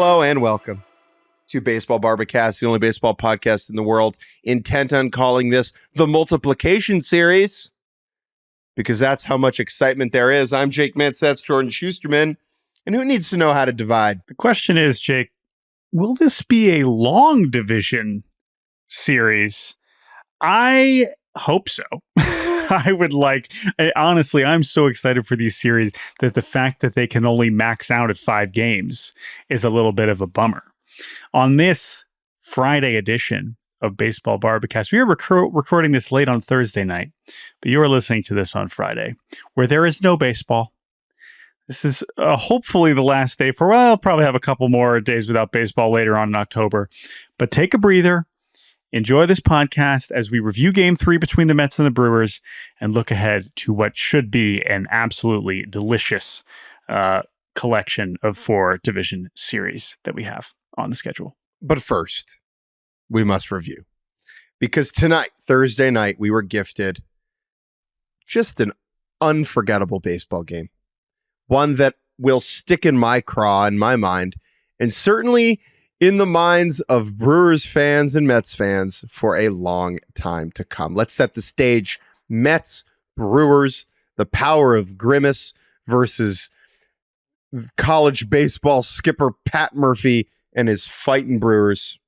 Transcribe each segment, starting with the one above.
Hello and welcome to Baseball Barbacast, the only baseball podcast in the world intent on calling this the multiplication series, because that's how much excitement there is. I'm Jake Mintz, that's Jordan Shusterman, and who needs to know how to divide? The question is, Jake, will this be a long division series? I hope so. Honestly, I'm so excited for these series that the fact that they can only max out at 5 games is a little bit of a bummer. On this Friday edition of Baseball Barbacast, we are recording this late on Thursday night, but you are listening to this on Friday, where there is no baseball. This is hopefully the last day for, well, I'll probably have a couple more days without baseball later on in October, but take a breather. Enjoy this podcast as we review Game 3 between the Mets and the Brewers and look ahead to what should be an absolutely delicious collection of 4 division series that we have on the schedule. But first, we must review. Because tonight, Thursday night, we were gifted just an unforgettable baseball game. One that will stick in my craw, in my mind, and certainly in the minds of Brewers fans and Mets fans for a long time to come. Let's set the stage. Mets, Brewers, the power of grimace versus college baseball skipper Pat Murphy and his fighting Brewers.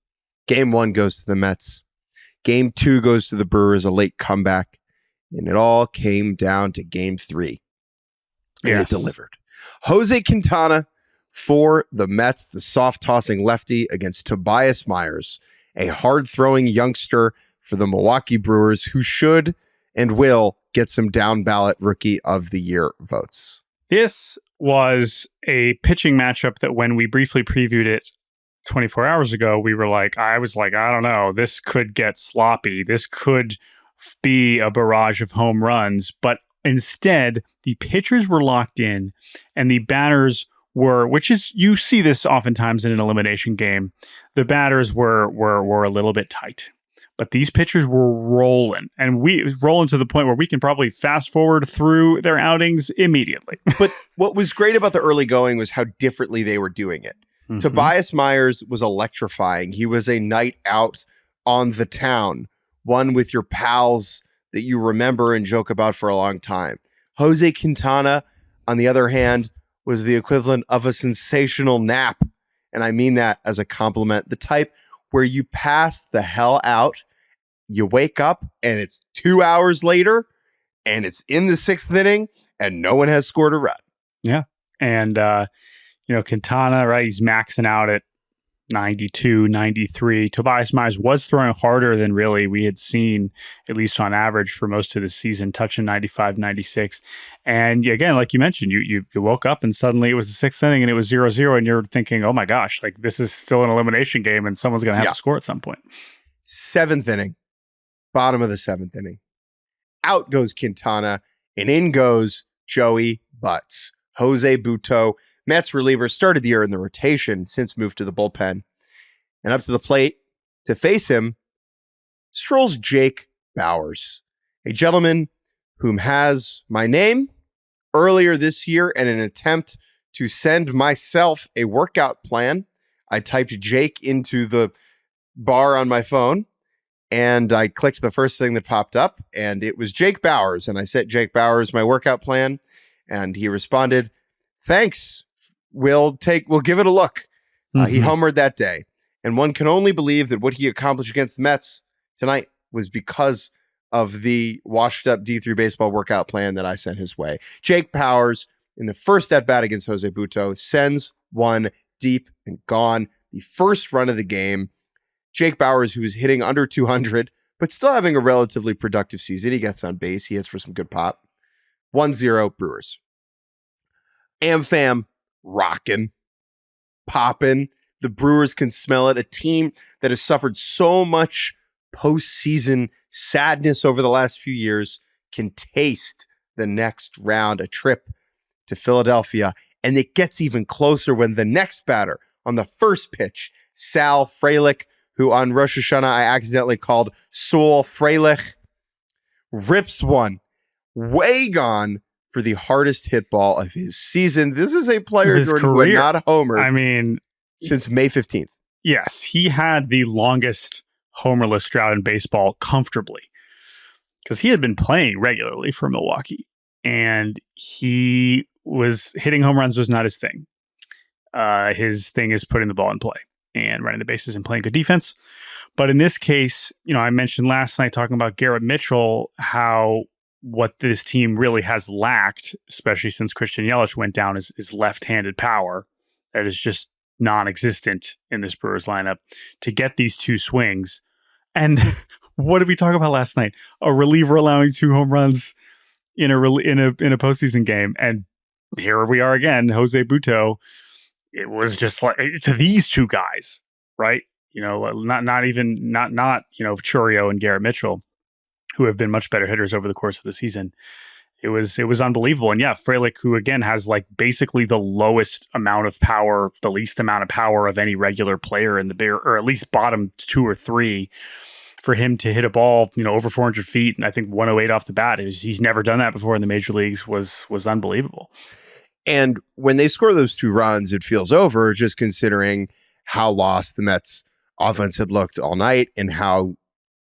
Game 1 goes to the Mets. Game 2 goes to the Brewers, a late comeback. And it all came down to Game 3. And It delivered. Jose Quintana for the Mets, the soft-tossing lefty against Tobias Myers, a hard-throwing youngster for the Milwaukee Brewers who should and will get some down-ballot Rookie of the Year votes. This was a pitching matchup that when we briefly previewed it 24 hours ago, I was like, I don't know, this could get sloppy. This could be a barrage of home runs. But instead, the pitchers were locked in and the batters were, which is, you see this oftentimes in an elimination game, the batters were a little bit tight. But these pitchers were rolling, and rolling to the point where we can probably fast forward through their outings immediately. But what was great about the early going was how differently they were doing it. Mm-hmm. Tobias Myers was electrifying. He was a night out on the town, one with your pals that you remember and joke about for a long time. Jose Quintana, on the other hand, was the equivalent of a sensational nap. And I mean that as a compliment. The type where you pass the hell out, you wake up, and it's 2 hours later, and it's in the 6th inning, and no one has scored a run. Yeah. And, Quintana, right, he's maxing out at 92, 93. Tobias Myers was throwing harder than really we had seen, at least on average for most of the season, touching 95, 96. And again, like you mentioned, you woke up and suddenly it was the 6th inning and it was 0-0 and you're thinking, oh my gosh, like this is still an elimination game and someone's going to have to score at some point. 7th inning, bottom of the 7th inning. Out goes Quintana and in goes Joey Butts. Jose Butto, Mets reliever, started the year in the rotation, since moved to the bullpen. And up to the plate to face him strolls Jake Bauers, a gentleman whom has my name earlier this year. In an attempt to send myself a workout plan, I typed Jake into the bar on my phone, and I clicked the first thing that popped up, and it was Jake Bauers. And I sent Jake Bauers my workout plan, and he responded, "Thanks. We'll give it a look." He homered that day. And one can only believe that what he accomplished against the Mets tonight was because of the washed up D3 baseball workout plan that I sent his way. Jake Bauers, in the first at bat against Jose Butto, sends one deep and gone. The first run of the game. Jake Bauers, who is hitting under 200, but still having a relatively productive season. He gets on base. He hits for some good pop. 1-0 Brewers. AmFam rocking, popping. The Brewers can smell it. A team that has suffered so much postseason sadness over the last few years can taste the next round, a trip to Philadelphia. And it gets even closer when the next batter on the first pitch, Sal Frelick, who on Rosh Hashanah I accidentally called Saul Frelick, rips one way gone for the hardest hit ball of his season. This is a player, Jordan, who had not homered. I mean, since May 15th. Yes, he had the longest homerless drought in baseball comfortably because he had been playing regularly for Milwaukee, and he was hitting home runs was not his thing. His thing is putting the ball in play and running the bases and playing good defense. But in this case, I mentioned last night talking about Garrett Mitchell, how what this team really has lacked, especially since Christian Yelich went down, is left-handed power that is just non-existent in this Brewers lineup to get these two swings. And what did we talk about last night? A reliever allowing 2 home runs in a postseason game, and here we are again. Jose Butto. It was just like to these two guys, right? Not Chourio and Garrett Mitchell, who have been much better hitters over the course of the season. It was unbelievable. And yeah, Frelick, who again has like basically the lowest amount of power, the least amount of power of any regular player in the Bear, or at least bottom 2 or 3, for him to hit a ball, over 400 feet and I think 108 off the bat. He's never done that before in the major leagues. Was unbelievable. And when they score those 2 runs, it feels over, just considering how lost the Mets offense had looked all night and how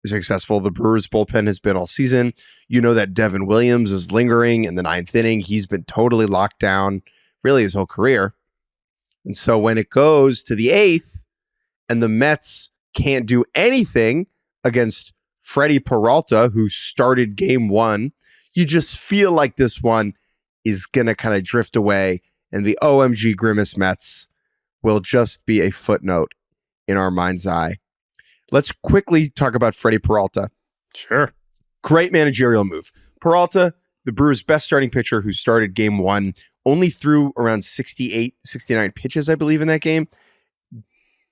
successful the Brewers bullpen has been all season. That Devin Williams is lingering in the 9th inning. He's been totally locked down really his whole career. And so when it goes to the 8th and the Mets can't do anything against Freddie Peralta, who started game 1, you just feel like this one is going to kind of drift away and the OMG Grimace Mets will just be a footnote in our mind's eye. Let's quickly talk about Freddie Peralta. Sure. Great managerial move. Peralta, the Brewers' best starting pitcher who started game 1, only threw around 68, 69 pitches, I believe, in that game.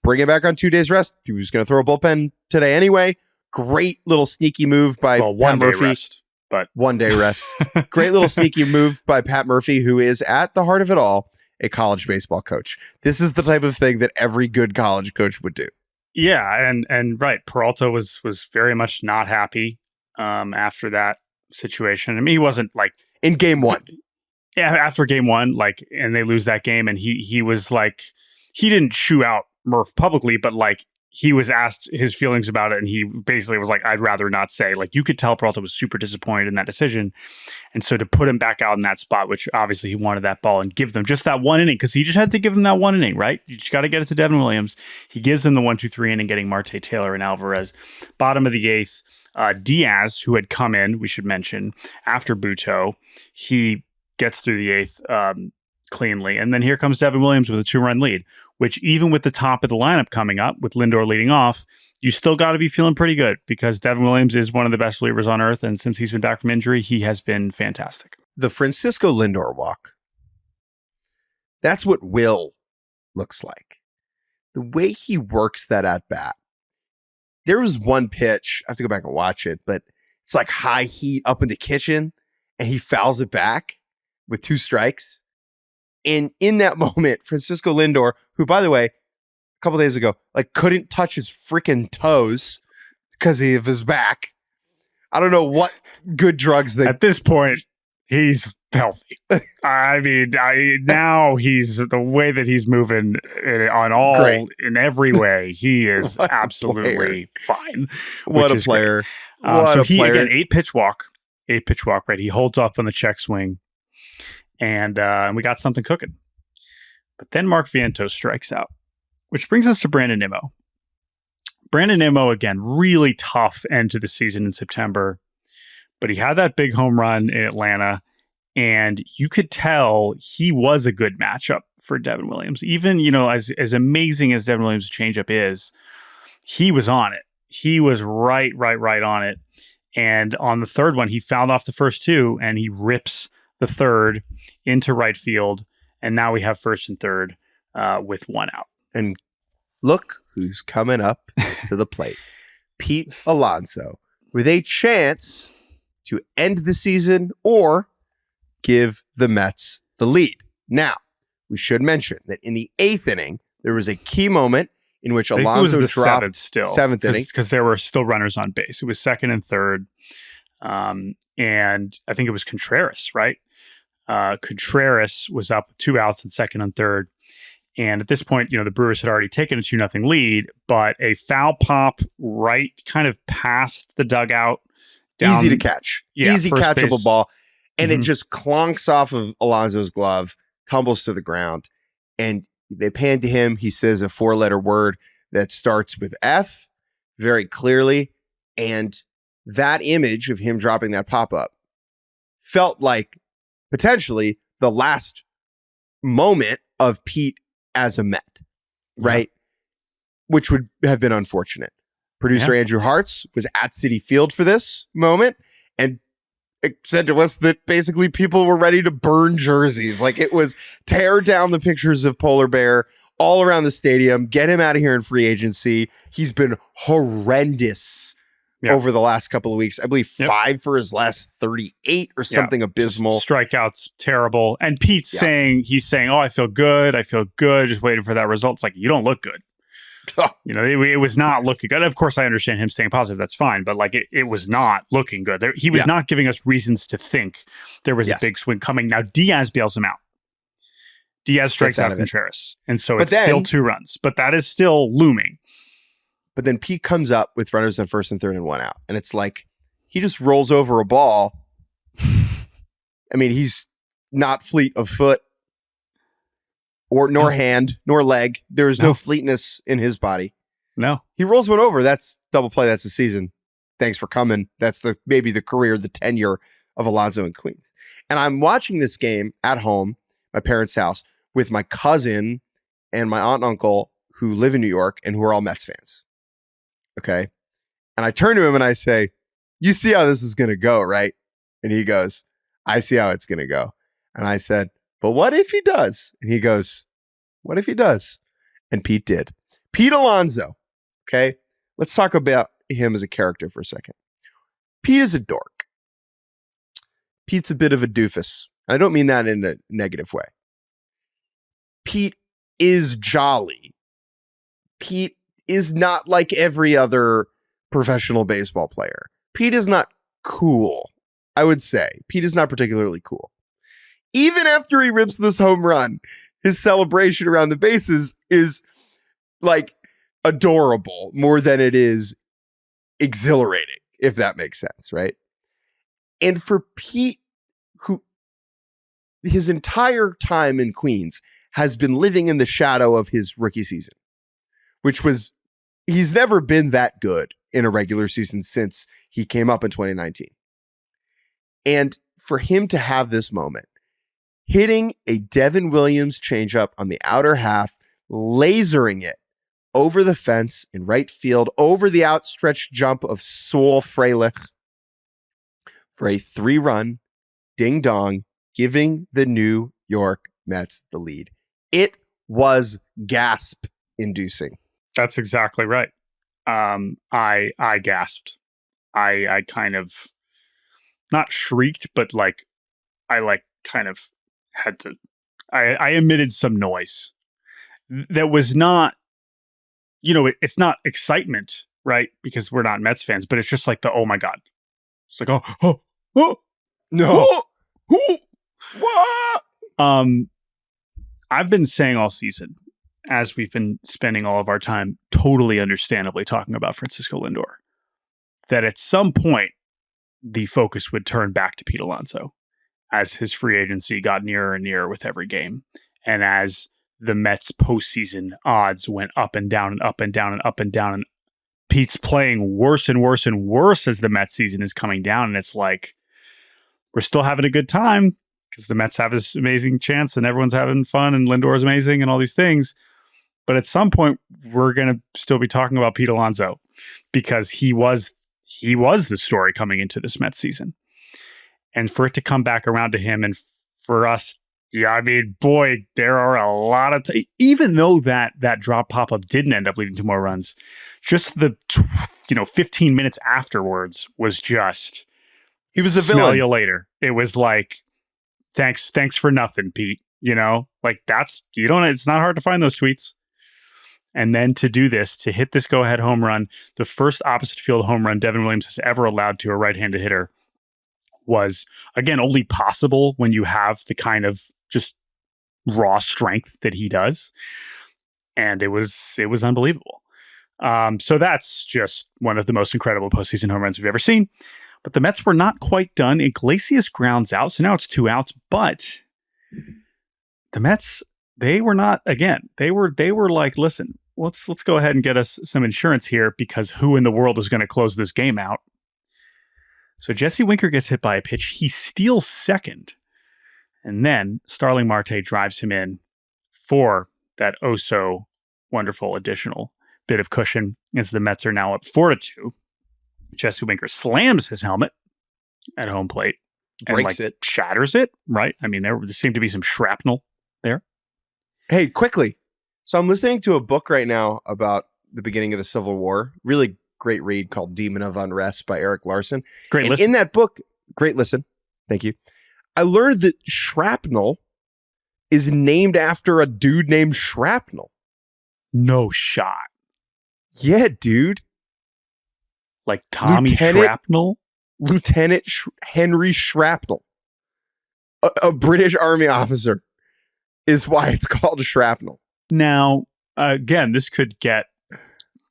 Bring him back on 2 days rest. He was going to throw a bullpen today anyway. Great little sneaky move by Pat Murphy. Rest, but 1 day rest. Great little sneaky move by Pat Murphy, who is at the heart of it all, a college baseball coach. This is the type of thing that every good college coach would do. Yeah, and right, Peralta was very much not happy after that situation. I mean, he wasn't like in game 1. Yeah, after game 1, like, and they lose that game, and he was like, he didn't chew out Murph publicly, but like he was asked his feelings about it, and he basically was like, I'd rather not say. Like, you could tell Peralta was super disappointed in that decision. And so to put him back out in that spot, which obviously he wanted that ball, and give them just that 1 inning, because he just had to give them that 1 inning, right? You just got to get it to Devin Williams. He gives them the 1-2-3 inning, getting Marte, Taylor, and Alvarez. Bottom of the 8th, Diaz, who had come in, we should mention, after Butto, he gets through the 8th cleanly. And then here comes Devin Williams with a 2-run lead, which even with the top of the lineup coming up, with Lindor leading off, you still got to be feeling pretty good because Devin Williams is one of the best relievers on earth. And since he's been back from injury, he has been fantastic. The Francisco Lindor walk. That's what Will looks like. The way he works that at bat. There was one pitch, I have to go back and watch it, but it's like high heat up in the kitchen and he fouls it back with 2 strikes. And in that moment, Francisco Lindor, who, by the way, a couple days ago, like couldn't touch his freaking toes because of his back. I don't know what good drugs they... At this point, he's healthy. I mean, now he's the way that he's moving on all Great. In every way. He is absolutely fine. What a player! So he again 8-pitch walk, right? He holds off on the check swing, and we got something cooking. But then Mark Vientos strikes out, which brings us to Brandon Nimmo. Brandon Nimmo again, really tough end to the season in September, but he had that big home run in Atlanta. And you could tell he was a good matchup for Devin Williams. Even, as amazing as Devin Williams' changeup is, he was on it. He was right on it. And on the third one, he fouled off the first 2, and he rips the third into right field. And now we have first and third with 1 out. And look who's coming up to the plate. Pete Alonso, with a chance to end the season or give the Mets the lead. Now, we should mention that in the 8th inning, there was a key moment in which Alonso dropped seventh inning. Because there were still runners on base. It was second and third. And I think it was Contreras, right? Contreras was up with 2 outs in second and third. And at this point, the Brewers had already taken a 2-0 lead, but a foul pop right kind of past the dugout. Down, easy to catch. Easy catchable base. ball. And it just clonks off of Alonso's glove, tumbles to the ground. And they pan to him. He says a 4-letter word that starts with F very clearly. And that image of him dropping that pop-up felt like potentially the last moment of Pete as a Met, right? Which would have been unfortunate. Producer Andrew Hartz was at Citi Field for this moment and it said to us that basically people were ready to burn jerseys. Like it was tear down the pictures of Polar Bear all around the stadium, get him out of here in free agency. He's been horrendous over the last couple of weeks. I believe 5 for his last 38 or something abysmal. Just strikeouts, terrible. And Pete's he's saying, oh, I feel good, just waiting for that result. It's like, you don't look good. It was not looking good. Of course, I understand him staying positive. That's fine. But like it was not looking good. He was not giving us reasons to think there was a big swing coming. Now, Diaz bails him out. Diaz strikes out Contreras. And so it's still 2 runs. But that is still looming. But then Pete comes up with runners on first and third and 1 out. And it's like he just rolls over a ball. I mean, he's not fleet of foot. Nor hand, nor leg. There is no fleetness in his body. No. He rolls one over. That's double play. That's the season. Thanks for coming. That's maybe the career, the tenure of Alonso and Queens. And I'm watching this game at home, my parents' house, with my cousin and my aunt and uncle who live in New York and who are all Mets fans. Okay. And I turn to him and I say, you see how this is going to go, right? And he goes, I see how it's going to go. And I said, but what if he does? And he goes, what if he does? And Pete did. Pete Alonso. Okay. Let's talk about him as a character for a second. Pete is a dork. Pete's a bit of a doofus. I don't mean that in a negative way. Pete is jolly. Pete is not like every other professional baseball player. Pete is not cool, I would say. Pete is not particularly cool. Even after he rips this home run, his celebration around the bases is like adorable more than it is exhilarating, if that makes sense, right? And for Pete, who his entire time in Queens has been living in the shadow of his rookie season, which was, he's never been that good in a regular season since he came up in 2019. And for him to have this moment, hitting a Devin Williams changeup on the outer half, lasering it over the fence in right field, over the outstretched jump of Saul Freilich for a 3-run ding-dong, giving the New York Mets the lead. It was gasp-inducing. That's exactly right. I gasped. I kind of not shrieked, but I kind of had to. I emitted some noise that was not, it's not excitement, right? Because we're not Mets fans, but it's just like oh my God. It's like, oh, no. What? I've been saying all season, as we've been spending all of our time totally understandably talking about Francisco Lindor, that at some point the focus would turn back to Pete Alonso as his free agency got nearer and nearer with every game. And as the Mets postseason odds went up and down and up and down and up and down, and Pete's playing worse and worse and worse as the Mets season is coming down. And it's like, we're still having a good time because the Mets have this amazing chance and everyone's having fun and Lindor's amazing and all these things. But at some point, we're going to still be talking about Pete Alonso because he was the story coming into this Mets season. And for it to come back around to him and for us, boy, there are a lot of even though that drop pop-up didn't end up leading to more runs, just the 15 minutes afterwards was just, he was a smell villain. You later. It was like, thanks for nothing, Pete. It's not hard to find those tweets. And then to do this, to hit this go-ahead home run, the first opposite field home run Devin Williams has ever allowed to a right-handed hitter, was, again, only possible when you have the kind of just raw strength that he does. And it was unbelievable. So that's just one of the most incredible postseason home runs we've ever seen. But the Mets were not quite done. Iglesias grounds out, so now it's 2 outs. But the Mets, they were not, again, they were like, listen, let's go ahead and get us some insurance here, because who in the world is going to close this game out? So Jesse Winker gets hit by a pitch. He steals second. And then Starling Marte drives him in for that wonderful additional bit of cushion, as the Mets are now up 4-2. Jesse Winker slams his helmet at home plate and Breaks it. Shatters it, right? I mean, there seemed to be some shrapnel there. Hey, quickly. So I'm listening to a book right now about the beginning of the Civil War. Really great read called Demon of Unrest by Eric Larson. Great and listen. In that book, great listen. Thank you. I learned that shrapnel is named after a dude named Shrapnel. No shot. Yeah, dude. Like Tommy Shrapnel? Lieutenant Henry Shrapnel. A British Army officer is why it's called shrapnel. Now, again, this could get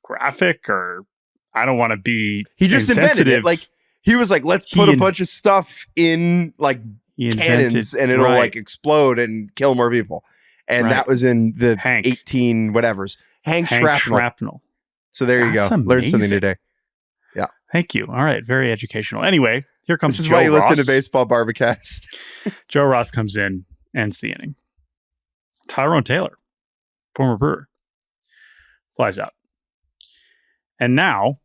graphic, or I don't want to be He just invented it. Like, he was like, let's put a bunch of stuff in like cannons and it'll like explode and kill more people. And that was in the 18 whatevers. Hank Shrapnel. So there you go. Amazing. Learned something today. Yeah. Thank you. All right. Very educational. Anyway, here comes This is Joe why you Ross. listen to Baseball Barbacast. Joe Ross comes in, ends the inning. Tyrone Taylor, former Brewer, flies out. And now,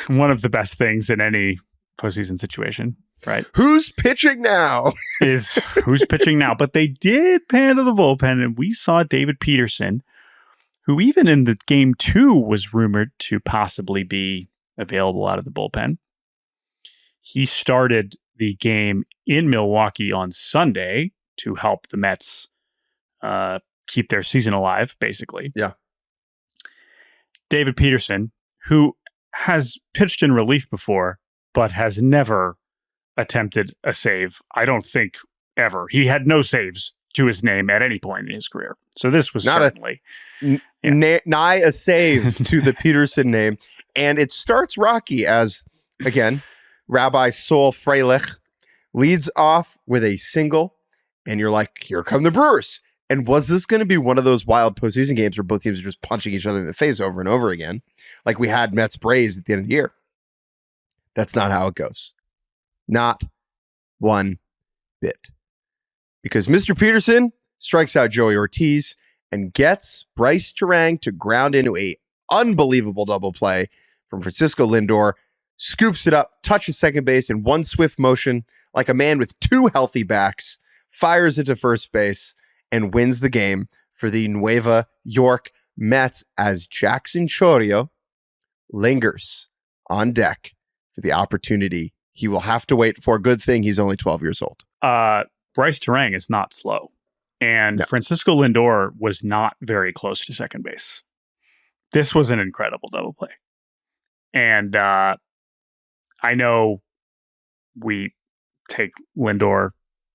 one of the best things in any postseason situation, right? Who's pitching now? Is who's pitching now. But they did pan to the bullpen, and we saw David Peterson, who even in the game 2 was rumored to possibly be available out of the bullpen. He started the game in Milwaukee on Sunday to help the Mets keep their season alive, basically. Yeah. David Peterson, who has pitched in relief before, but has never attempted a save, I don't think ever. He had no saves to his name at any point in his career. So this was not certainly nigh a save to the Peterson name. And it starts rocky as, again, Rabbi Sol Freilich leads off with a single, and you're like, here come the Brewers. And was this going to be one of those wild postseason games where both teams are just punching each other in the face over and over again, like we had Mets Braves at the end of the year? That's not how it goes. Not one bit. Because Mr. Peterson strikes out Joey Ortiz and gets Bryce Terang to ground into a unbelievable double play from Francisco Lindor, scoops it up, touches second base in one swift motion, like a man with 2 healthy backs, fires it to first base, and wins the game for the Nueva York Mets as Jackson Chourio lingers on deck for the opportunity he will have to wait for. Good thing he's only 12 years old. Bryce Terang is not slow. And No. Francisco Lindor was not very close to second base. This was an incredible double play. And I know we take Lindor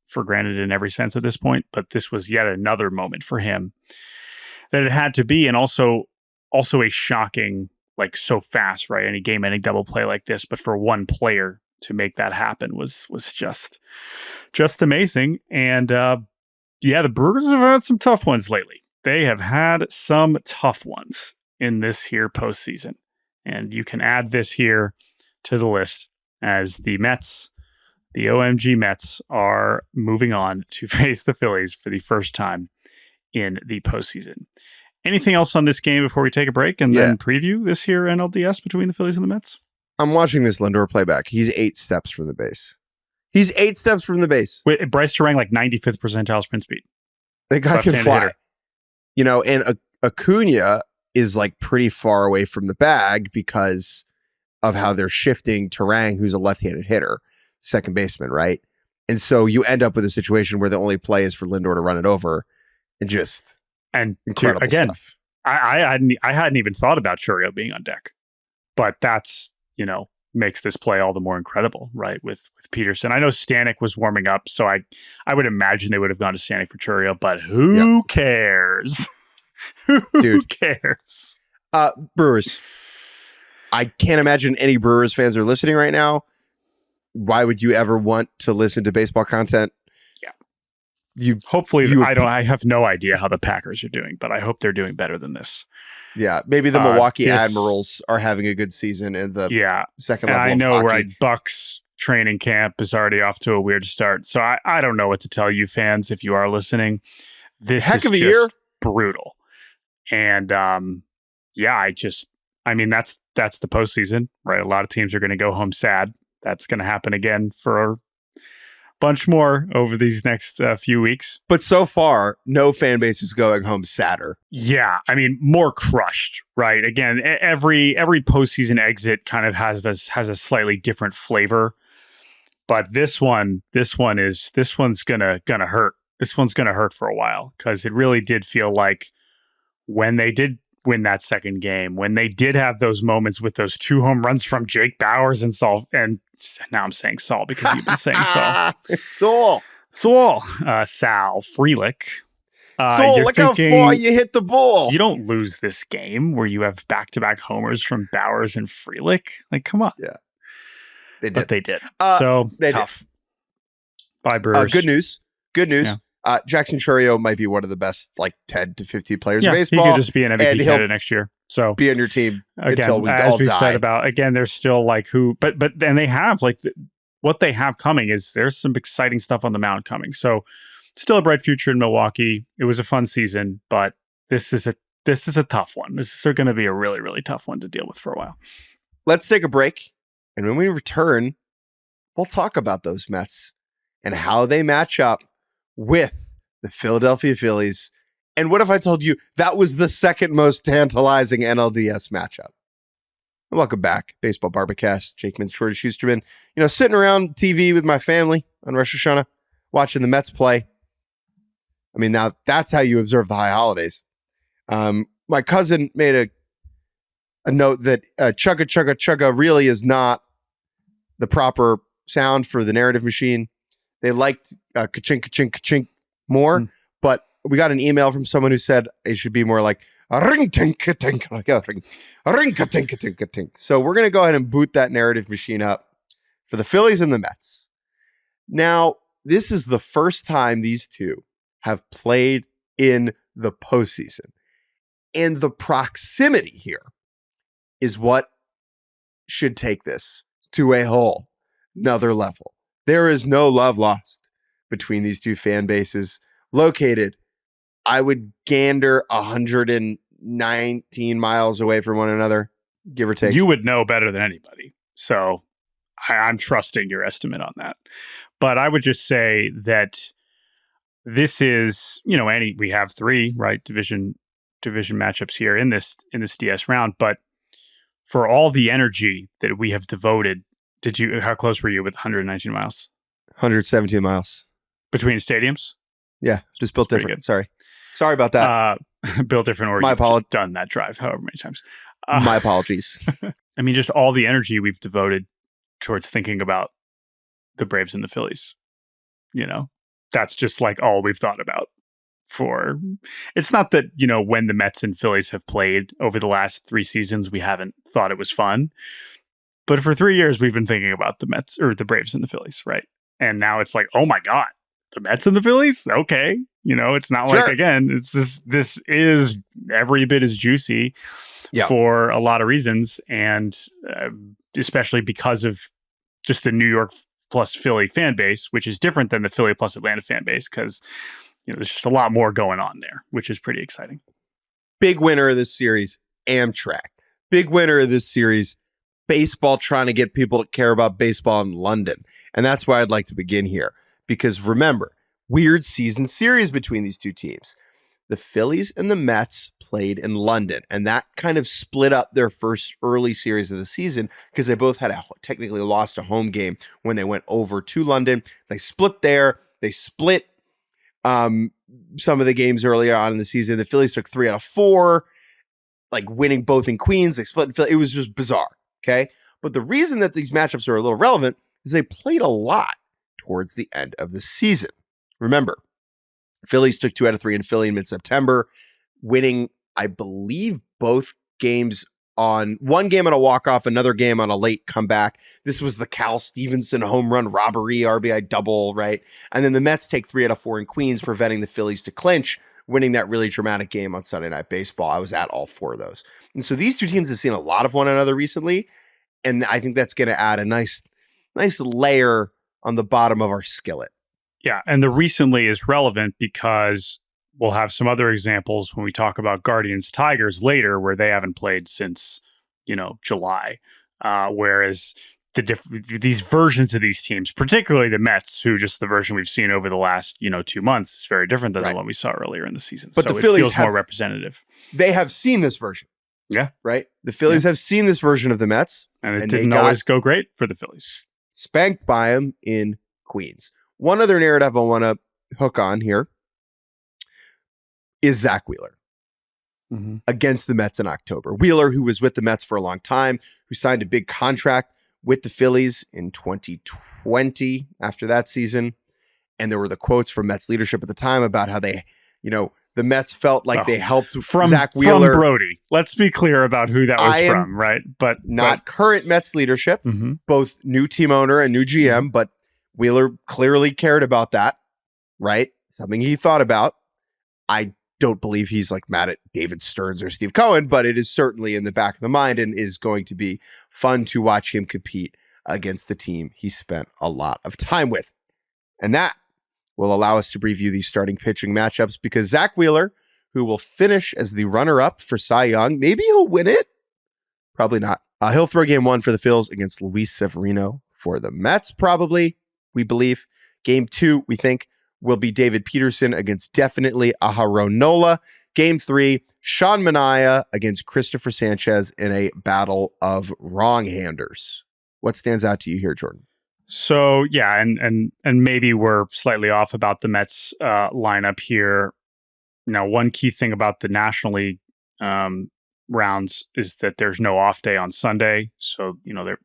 for granted in every sense at this point, but this was yet another moment for him that it had to be. And also a shocking, like, so fast, right? Any game-ending double play like this, but for one player to make that happen was just amazing. And the Brewers have had some tough ones lately. They have had some tough ones in this here postseason. And you can add this here to the list as the Mets, the OMG Mets, are moving on to face the Phillies for the first time in the postseason. Anything else on this game before we take a break and then preview this here NLDS between the Phillies and the Mets? I'm watching this Lindor playback. He's 8 steps from the base. He's 8 steps from the base. Wait, Bryce Terang, like 95th percentile sprint speed. The guy can fly. Hitter. You know, and Acuna is like pretty far away from the bag because of how they're shifting Terang, who's a left-handed hitter, second baseman, right? And so you end up with a situation where the only play is for Lindor to run it over, and just incredible stuff. I hadn't even thought about Chourio being on deck, but that's, makes this play all the more incredible, right? With Peterson. I know Stanek was warming up, so I would imagine they would have gone to Stanek for Churio, but who cares? Who cares? Brewers. I can't imagine any Brewers fans are listening right now. Why would you ever want to listen to baseball content? Yeah. I have no idea how the Packers are doing, but I hope they're doing better than this. Yeah, maybe the Milwaukee Admirals are having a good season in the second level. And I know, of hockey. right? Bucks training camp is already off to a weird start, so I don't know what to tell you, fans. If you are listening, this heck is of a just year. Brutal. And that's the postseason, right? A lot of teams are going to go home sad. That's going to happen again for a bunch more over these next few weeks. But so far, no fan base is going home sadder. Yeah, I mean, more crushed, right? Again, every postseason exit kind of has a slightly different flavor, but this one's gonna hurt. This one's gonna hurt for a while because it really did feel like when they did win that second game, when they did have those moments with those 2 home runs from Jake Bauers and Saul, and now I'm saying Saul because you've been saying Saul. Sal Frelick. Saul, look how far you hit the ball. You don't lose this game where you have back-to-back homers from Bauers and Frelick. Like, come on. Yeah. They did. But they did. So tough. Bye, Brewers. Good news. Yeah. Jackson Churio might be one of the best, 10 to 15 players in baseball. He could just be an MVP candidate next year. So be on your team again, until we as all we've die. said about, again, there's still but then they have what they have coming is there's some exciting stuff on the mound coming. So still a bright future in Milwaukee. It was a fun season, but this is a tough one. This is going to be a really, really tough one to deal with for a while. Let's take a break. And when we return, we'll talk about those Mets and how they match up with the Philadelphia Phillies. And what if I told you that was the second most tantalizing NLDS matchup? And welcome back, Baseball Barbacast. Jake Mintz, Jordan Shusterman. Sitting around TV with my family on Rosh Hashanah, watching the Mets play. I mean, now that's how you observe the high holidays. My cousin made a note that chugga chugga chugga really is not the proper sound for the narrative machine. They liked ka-chink, ka-chink, ka-chink more, but we got an email from someone who said it should be more like a ring tink ka tink, like a ring ka tink ka tink ka tink. So we're gonna go ahead and boot that narrative machine up for the Phillies and the Mets. Now, this is the first time these two have played in the postseason, and the proximity here is what should take this to a whole another level. There is no love lost between these two fan bases located, I would gander 119 miles away from one another, give or take. You would know better than anybody. So I'm trusting your estimate on that. But I would just say that this is, we have 3, right, division matchups here in this DS round, but for all the energy that we have devoted, how close were you with 119 miles? 117 miles. Between stadiums? Yeah, just built different. Sorry about that. Built different, or my apologies. Done that drive however many times. My apologies. I mean, just all the energy we've devoted towards thinking about the Braves and the Phillies. That's just all we've thought about. It's not that, when the Mets and Phillies have played over the last 3 seasons, we haven't thought it was fun. But for 3 years, we've been thinking about the Mets or the Braves and the Phillies, right? And now it's oh my God, the Mets and the Phillies? Okay. It's not sure. Again, it's this is every bit as juicy for a lot of reasons. And especially because of just the New York plus Philly fan base, which is different than the Philly plus Atlanta fan base because, there's just a lot more going on there, which is pretty exciting. Big winner of this series, Amtrak. Big winner of this series, baseball trying to get people to care about baseball in London. And that's why I'd like to begin here. Because remember, weird season series between these two teams. The Phillies and the Mets played in London, and that kind of split up their first early series of the season because they both had technically lost a home game when they went over to London. They split there. They split some of the games earlier on in the season. The Phillies took 3 out of 4, winning both in Queens. They split in Philly. It was just bizarre, okay? But the reason that these matchups are a little relevant is they played a lot towards the end of the season. Remember, Phillies took 2 out of 3 in Philly in mid-September, winning, I believe, both games on one game on a walk-off, another game on a late comeback. This was the Cal Stevenson home run robbery, RBI double, right? And then the Mets take 3 out of 4 in Queens, preventing the Phillies to clinch, winning that really dramatic game on Sunday Night Baseball. I was at all 4 of those. And so these two teams have seen a lot of one another recently, and I think that's going to add a nice layer on the bottom of our skillet. Yeah, and the recently is relevant because we'll have some other examples when we talk about Guardians Tigers later, where they haven't played since July. Whereas these versions of these teams, particularly the Mets, who just the version we've seen over the last 2 months, is very different than the one we saw earlier in the season. But so the Phillies feels more representative. They have seen this version. Yeah, right. The Phillies have seen this version of the Mets, and it didn't always go great for the Phillies. Spanked by them in Queens. One other narrative I want to hook on here is Zach Wheeler against the Mets in October. Wheeler, who was with the Mets for a long time, who signed a big contract with the Phillies in 2020 after that season. And there were the quotes from Mets leadership at the time about how they, the Mets felt like they helped Zach Wheeler. From Brody. Let's be clear about who that was from, right? But not current Mets leadership, both new team owner and new GM, but Wheeler clearly cared about that, right? Something he thought about. I don't believe he's like mad at David Stearns or Steve Cohen, but it is certainly in the back of the mind and is going to be fun to watch him compete against the team he spent a lot of time with. And that will allow us to preview these starting pitching matchups because Zach Wheeler, who will finish as the runner-up for Cy Young, maybe he'll win it. Probably not. He'll throw game 1 for the Phils against Luis Severino for the Mets, probably, we believe. Game 2, we think, will be David Peterson against definitely Aharon Nola. Game 3, Sean Manaea against Christopher Sanchez in a battle of wrong-handers. What stands out to you here, Jordan? So, yeah, and maybe we're slightly off about the Mets lineup here. Now, one key thing about the National League rounds is that there's no off day on Sunday. So,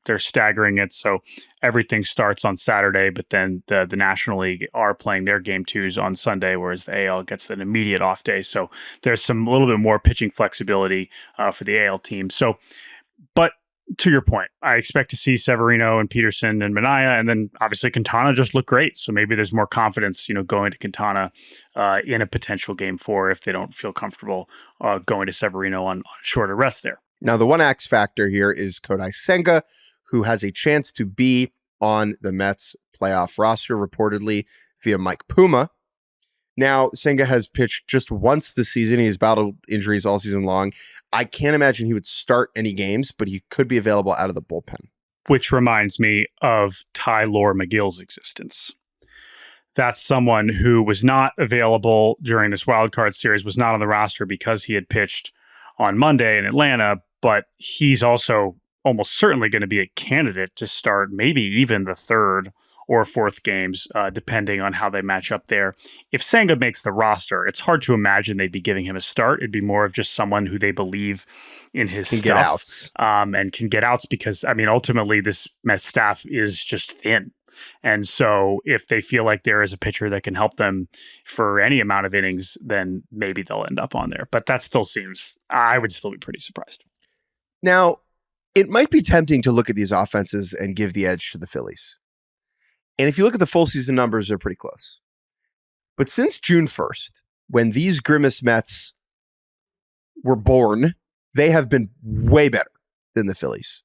they're staggering it. So everything starts on Saturday, but then the National League are playing their game 2s on Sunday, whereas the AL gets an immediate off day. So there's a little bit more pitching flexibility for the AL team. So, but to your point, I expect to see Severino and Peterson and Manaea, and then obviously Quintana just look great. So maybe there's more confidence, going to Quintana in a potential game 4 if they don't feel comfortable going to Severino on shorter rest there. Now, the one X factor here is Kodai Senga, who has a chance to be on the Mets playoff roster, reportedly via Mike Puma. Now, Senga has pitched just once this season. He has battled injuries all season long. I can't imagine he would start any games, but he could be available out of the bullpen. Which reminds me of Tylor McGill's existence. That's someone who was not available during this wildcard series, was not on the roster because he had pitched on Monday in Atlanta, but he's also almost certainly going to be a candidate to start maybe even the 3rd or 4th games, depending on how they match up there. If Senga makes the roster, it's hard to imagine they'd be giving him a start. It'd be more of just someone who they believe in his stuff. Get outs. And can get outs because, ultimately this Mets staff is just thin. And so if they feel like there is a pitcher that can help them for any amount of innings, then maybe they'll end up on there. But that still seems, I would still be pretty surprised. Now, it might be tempting to look at these offenses and give the edge to the Phillies. And if you look at the full season numbers, they're pretty close. But since June 1st, when these Grimace Mets were born, they have been way better than the Phillies.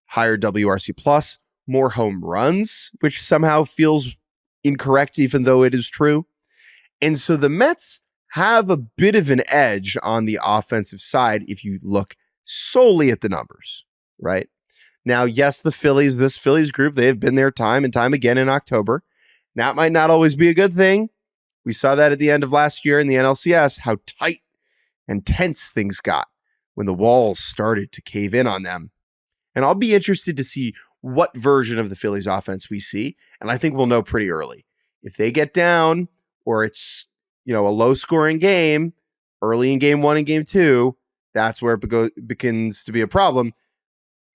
Higher WRC plus, more home runs, which somehow feels incorrect, even though it is true. And so the Mets have a bit of an edge on the offensive side if you look solely at the numbers, right? Now, yes, this Phillies group, they have been there time and time again in October. That might not always be a good thing. We saw that at the end of last year in the NLCS, how tight and tense things got when the walls started to cave in on them. And I'll be interested to see what version of the Phillies offense we see. And I think we'll know pretty early. If they get down or it's, a low scoring game early in game 1 and game 2, that's where it begins to be a problem.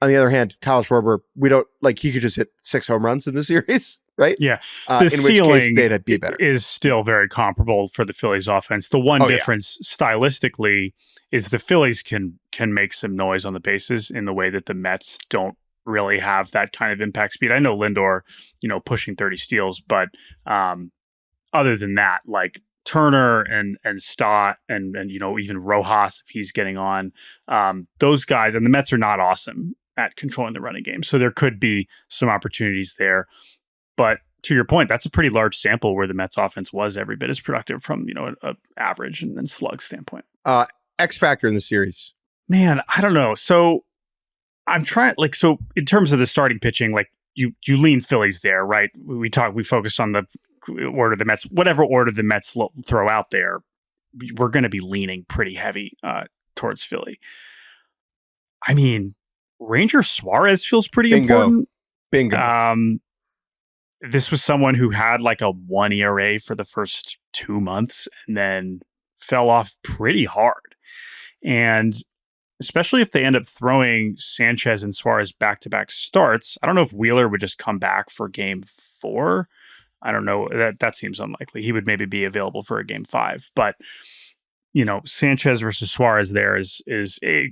On the other hand, Kyle Schwarber, we don't like he could just hit 6 home runs in the series, right? Yeah. In The which ceiling case they'd be better. is still very comparable for the Phillies offense. The one difference stylistically is the Phillies can make some noise on the bases in the way that the Mets don't really have that kind of impact speed. I know Lindor, pushing 30 steals, but other than that, like Turner and Stott and even Rojas, if he's getting on, those guys, and the Mets are not awesome at controlling the running game. So there could be some opportunities there. But to your point, that's a pretty large sample where the Mets offense was every bit as productive from, an average and slug standpoint. X factor in the series. Man, I don't know. So I'm trying, so in terms of the starting pitching, like you lean Phillies there, right? We focused on the order the Mets, whatever order the Mets throw out there, we're going to be leaning pretty heavy towards Philly. I mean, Ranger Suarez feels pretty important. Bingo. This was someone who had like a 1 ERA for the first 2 months and then fell off pretty hard. And especially if they end up throwing Sanchez and Suarez back-to-back starts, I don't know if Wheeler would just come back for game 4. I don't know. That seems unlikely. He would maybe be available for a game 5. But, Sanchez versus Suarez there is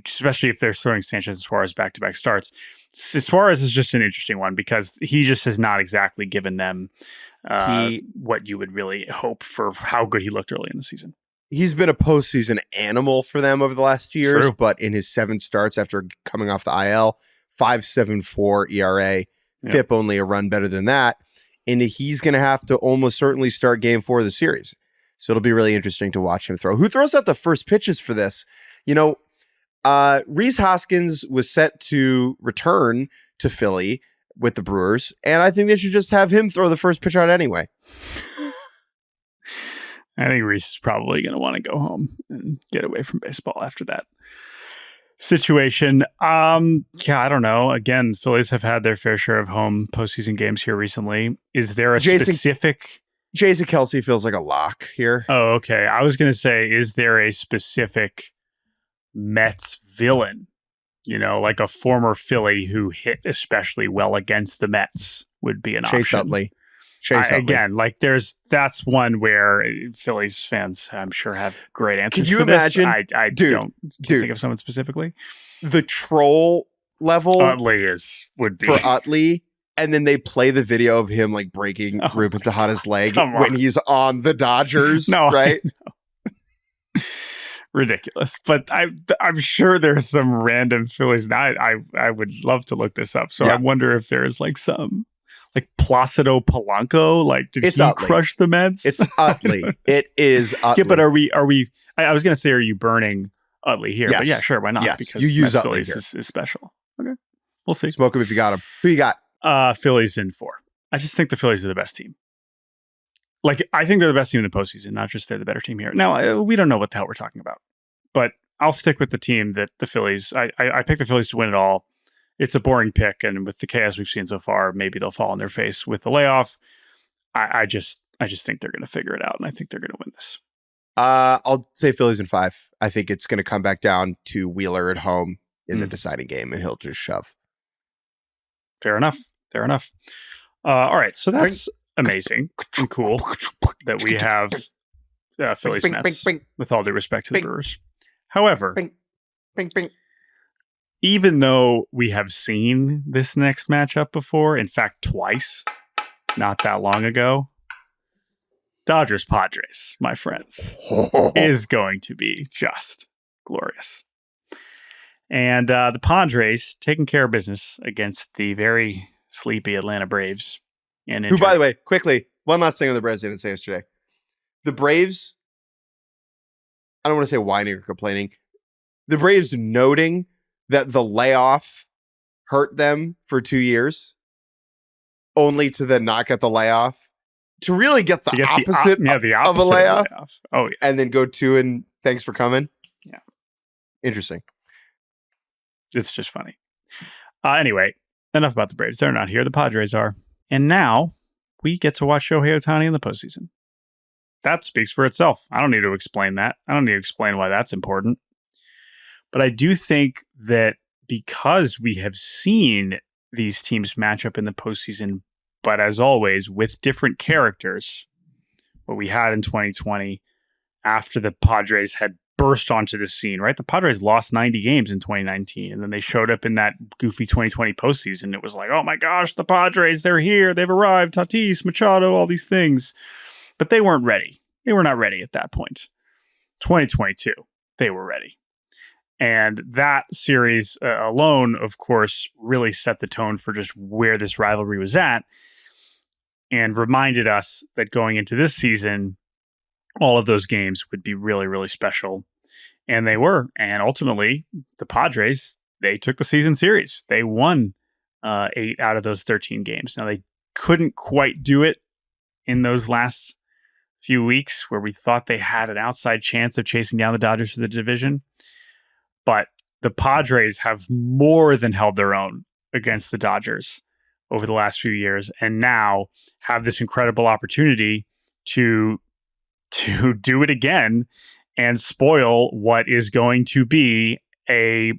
especially if they're throwing Sanchez and Suarez back-to-back starts. Suarez is just an interesting one because he just has not exactly given them what you would really hope for how good he looked early in the season. He's been a postseason animal for them over the last 2 years, True. but in his 7 starts after coming off the IL, 5.74 ERA, FIP only a run better than that. And he's going to have to almost certainly start game 4 of the series. So it'll be really interesting to watch him throw. Who throws out the first pitches for this? Rhys Hoskins was set to return to Philly with the Brewers, and I think they should just have him throw the first pitch out anyway. I think Rhys is probably going to want to go home and get away from baseball after that situation. I don't know. Again, Phillies have had their fair share of home postseason games here recently. Is there a specific... Jason Kelce feels like a lock here. Oh, okay. I was going to say, is there a specific Mets villain? Like a former Philly who hit especially well against the Mets would be an Chase option. Utley. Again, that's one where Phillies fans, I'm sure, have great answers. Could you for imagine? This. I don't think of someone specifically. The troll level Utley would be for Utley, and then they play the video of him like breaking Ruben Tejada's leg when he's on the Dodgers. Right? Ridiculous. But I'm sure there's some random Phillies. Now I would love to look this up. So I wonder if there's like some. Like Placido Polanco, did he Utley. Crush the Mets? It's Utley. It is Utley. Yeah, but are we? I was going to say, are you burning Utley here? Yes. But yeah, sure, why not? Yes. Because You use Mets Utley Phillies is special. Okay, we'll see. Smoke him if you got him. Who you got? Phillies in 4. I just think the Phillies are the best team. I think they're the best team in the postseason, not just they're the better team here. Now we don't know what the hell we're talking about, but I'll stick with the team that the Phillies. I picked the Phillies to win it all. It's a boring pick, and with the chaos we've seen so far, maybe they'll fall on their face with the layoff. I just think they're going to figure it out, and I think they're going to win this. I'll say Phillies in 5. I think it's going to come back down to Wheeler at home in the deciding game, and he'll just shove. Fair enough. All right, so that's amazing and cool that we have Phillies Mets, with all due respect to the Brewers. However, even though we have seen this next matchup before, in fact, twice, not that long ago, Dodgers Padres, my friends, is going to be just glorious. And the Padres taking care of business against the very sleepy Atlanta Braves. Who, by the way, quickly, one last thing on the Braves I didn't say yesterday. The Braves, I don't want to say whining or complaining. The Braves noting that the layoff hurt them for 2 years, only to then not get the layoff, to really get the opposite of a layoff. Oh, yeah. And then go 2 and thanks for coming. Yeah. Interesting. It's just funny. Anyway, enough about the Braves. They're not here. The Padres are. And now we get to watch Shohei Ohtani in the postseason. That speaks for itself. I don't need to explain that. I don't need to explain why that's important. But I do think that because we have seen these teams match up in the postseason, but as always, with different characters, what we had in 2020 after the Padres had burst onto the scene, right? The Padres lost 90 games in 2019, and then they showed up in that goofy 2020 postseason. It was like, oh my gosh, the Padres, they're here. They've arrived. Tatis, Machado, all these things. But they weren't ready. They were not ready at that point. 2022, they were ready. And that series alone, of course, really set the tone for just where this rivalry was at and reminded us that going into this season, all of those games would be really, really special. And they were. And ultimately, the Padres, they took the season series. They won 8 out of those 13 games. Now, they couldn't quite do it in those last few weeks where we thought they had an outside chance of chasing down the Dodgers for the division. But the Padres have more than held their own against the Dodgers over the last few years, and now have this incredible opportunity to do it again and spoil what is going to be if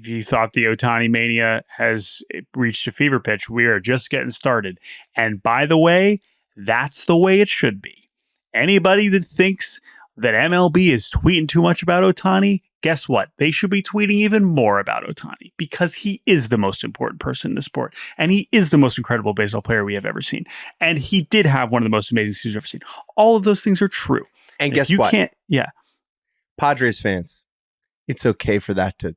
you thought the Ohtani mania has reached a fever pitch, we are just getting started. And by the way, that's the way it should be. Anybody that thinks that MLB is tweeting too much about Ohtani, guess what? They should be tweeting even more about Ohtani because he is the most important person in the sport. And he is the most incredible baseball player we have ever seen. And he did have one of the most amazing seasons we've ever seen. All of those things are true. And guess what? Yeah. Padres fans, it's okay for that to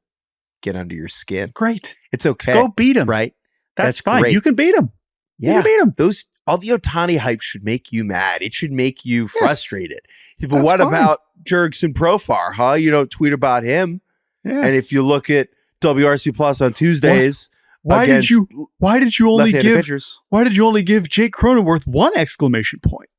get under your skin. Great. It's okay. Go beat him. Right? That's fine. Great. You can beat him. Yeah. You can beat him. All the Ohtani hype should make you mad. It should make you frustrated. But That's what fine. about Jurickson Profar, huh? You don't tweet about him. Yeah. And if you look at WRC Plus on Tuesdays, why did you only give Jake Cronenworth 1 exclamation point?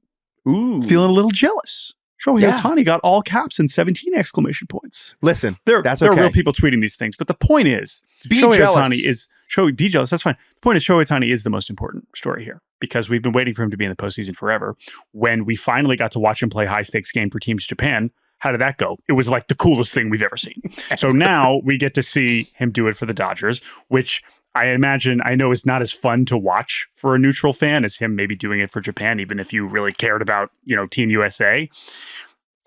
Ooh. Feeling a little jealous. Shohei Yeah. Ohtani got all caps and 17 exclamation points. Listen, There that's are okay. real people tweeting these things, but the point is, Be Shohei jealous. Ohtani be jealous. That's fine. The point is, Shohei Ohtani is the most important story here because we've been waiting for him to be in the postseason forever. When we finally got to watch him play high stakes game for Teams Japan, how did that go? It was like the coolest thing we've ever seen. So now we get to see him do it for the Dodgers, which I know is not as fun to watch for a neutral fan as him maybe doing it for Japan, even if you really cared about, Team USA.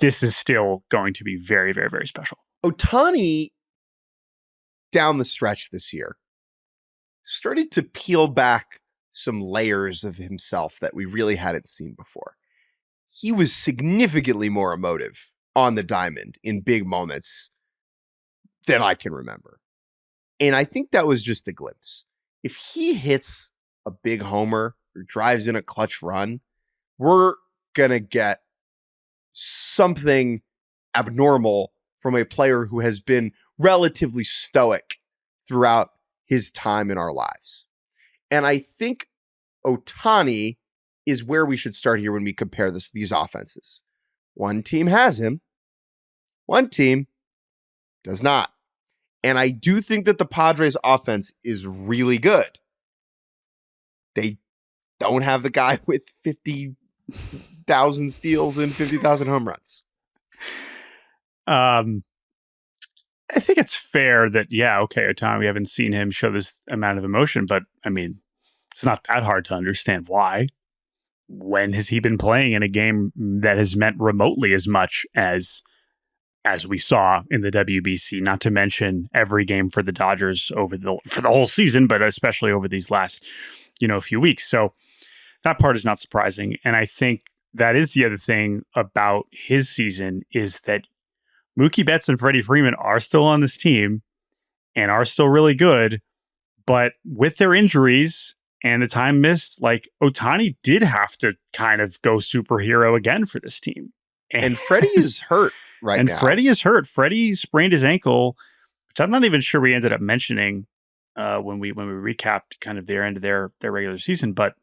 This is still going to be very, very, very special. Ohtani, down the stretch this year, started to peel back some layers of himself that we really hadn't seen before. He was significantly more emotive on the diamond in big moments than I can remember. And I think that was just a glimpse. If he hits a big homer or drives in a clutch run, we're going to get something abnormal from a player who has been relatively stoic throughout his time in our lives. And I think Ohtani is where we should start here when we compare these offenses. One team has him. One team does not. And I do think that the Padres offense is really good. They don't have the guy with 50,000 steals and 50,000 home runs. I think it's fair that, Ohtani, we haven't seen him show this amount of emotion, but I mean, it's not that hard to understand why. When has he been playing in a game that has meant remotely as much as we saw in the WBC, not to mention every game for the Dodgers for the whole season, but especially over these last, few weeks. So that part is not surprising. And I think that is the other thing about his season is that Mookie Betts and Freddie Freeman are still on this team and are still really good, but with their injuries and the time missed, like Ohtani did have to kind of go superhero again for this team. And Freddie is hurt now. And Freddie is hurt. Freddie sprained his ankle, which I'm not even sure we ended up mentioning when we recapped kind of their end of their regular season, but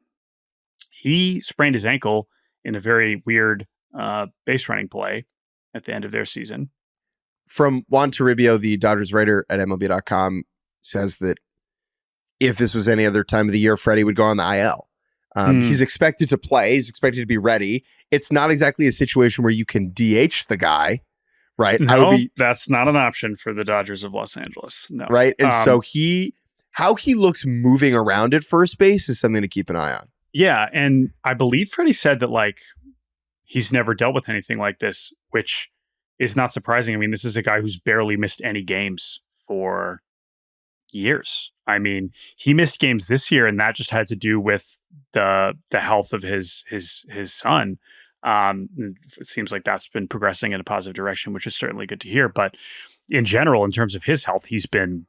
he sprained his ankle in a very weird base running play at the end of their season. From Juan Toribio, the Dodgers writer at MLB.com, says that if this was any other time of the year, Freddie would go on the IL. He's expected to play. He's expected to be ready. It's not exactly a situation where you can DH the guy, right? No, that's not an option for the Dodgers of Los Angeles. No. Right. And so how he looks moving around at first base is something to keep an eye on. Yeah. And I believe Freddie said that like he's never dealt with anything like this, which is not surprising. I mean, this is a guy who's barely missed any games for years. I mean, he missed games this year, and that just had to do with the health of his son. It seems like that's been progressing in a positive direction, which is certainly good to hear. But in general, in terms of his health, he's been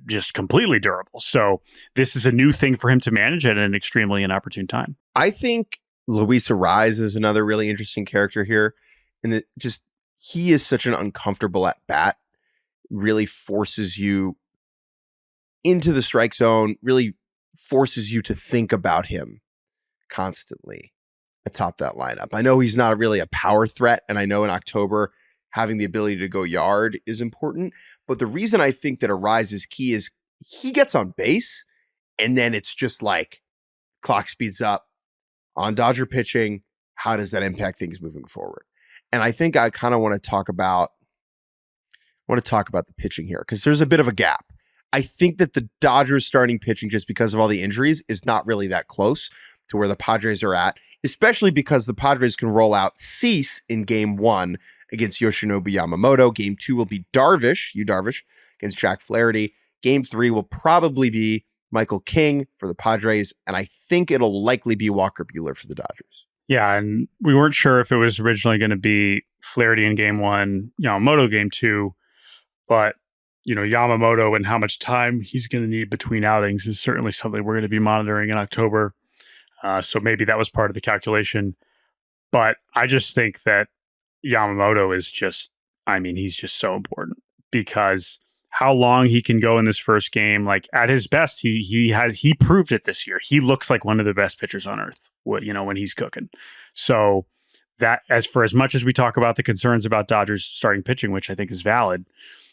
just completely durable. So this is a new thing for him to manage at an extremely inopportune time. I think Luis Arraez is another really interesting character here. And he is such an uncomfortable at bat, really forces you into the strike zone, really forces you to think about him constantly atop that lineup. I know he's not really a power threat, and I know in October having the ability to go yard is important, but the reason I think that Arraez is key is he gets on base, and then it's just like clock speeds up on Dodger pitching. How does that impact things moving forward? And I think I kind of want to talk about the pitching here because there's a bit of a gap. I think that the Dodgers starting pitching, just because of all the injuries, is not really that close to where the Padres are at, especially because the Padres can roll out Cease in game 1 against Yoshinobu Yamamoto. Game 2 will be Darvish against Jack Flaherty. Game 3 will probably be Michael King for the Padres, and I think it'll likely be Walker Buehler for the Dodgers. Yeah, and we weren't sure if it was originally going to be Flaherty in game 1, Yamamoto game 2, but Yamamoto and how much time he's going to need between outings is certainly something we're going to be monitoring in October. So maybe that was part of the calculation. But I just think that Yamamoto is he's just so important because how long he can go in this first game, like at his best, he proved it this year. He looks like one of the best pitchers on earth, when he's cooking. So that as much as we talk about the concerns about Dodgers starting pitching, which I think is valid,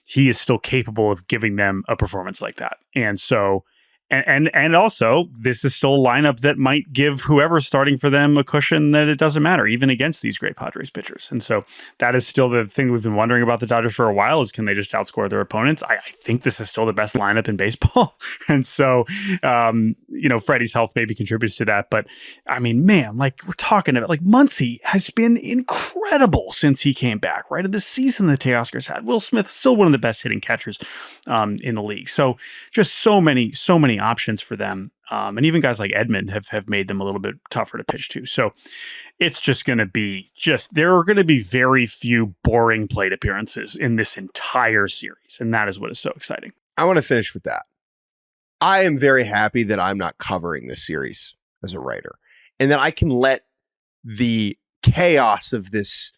he is still capable of giving them a performance like that. And so, and also, this is still a lineup that might give whoever's starting for them a cushion that it doesn't matter, even against these great Padres pitchers. And so that is still the thing we've been wondering about the Dodgers for a while is can they just outscore their opponents? I think this is still the best lineup in baseball. And so, Freddie's health maybe contributes to that. But I mean, man, like we're talking about, like Muncy has been incredible since he came back, right? In the season that Teoscar's had. Will Smith, still one of the best hitting catchers in the league. So just so many options for them. And even guys like Edmund have made them a little bit tougher to pitch to. So it's just going to be there are going to be very few boring plate appearances in this entire series. And that is what is so exciting. I want to finish with that. I am very happy that I'm not covering this series as a writer and that I can let the chaos of this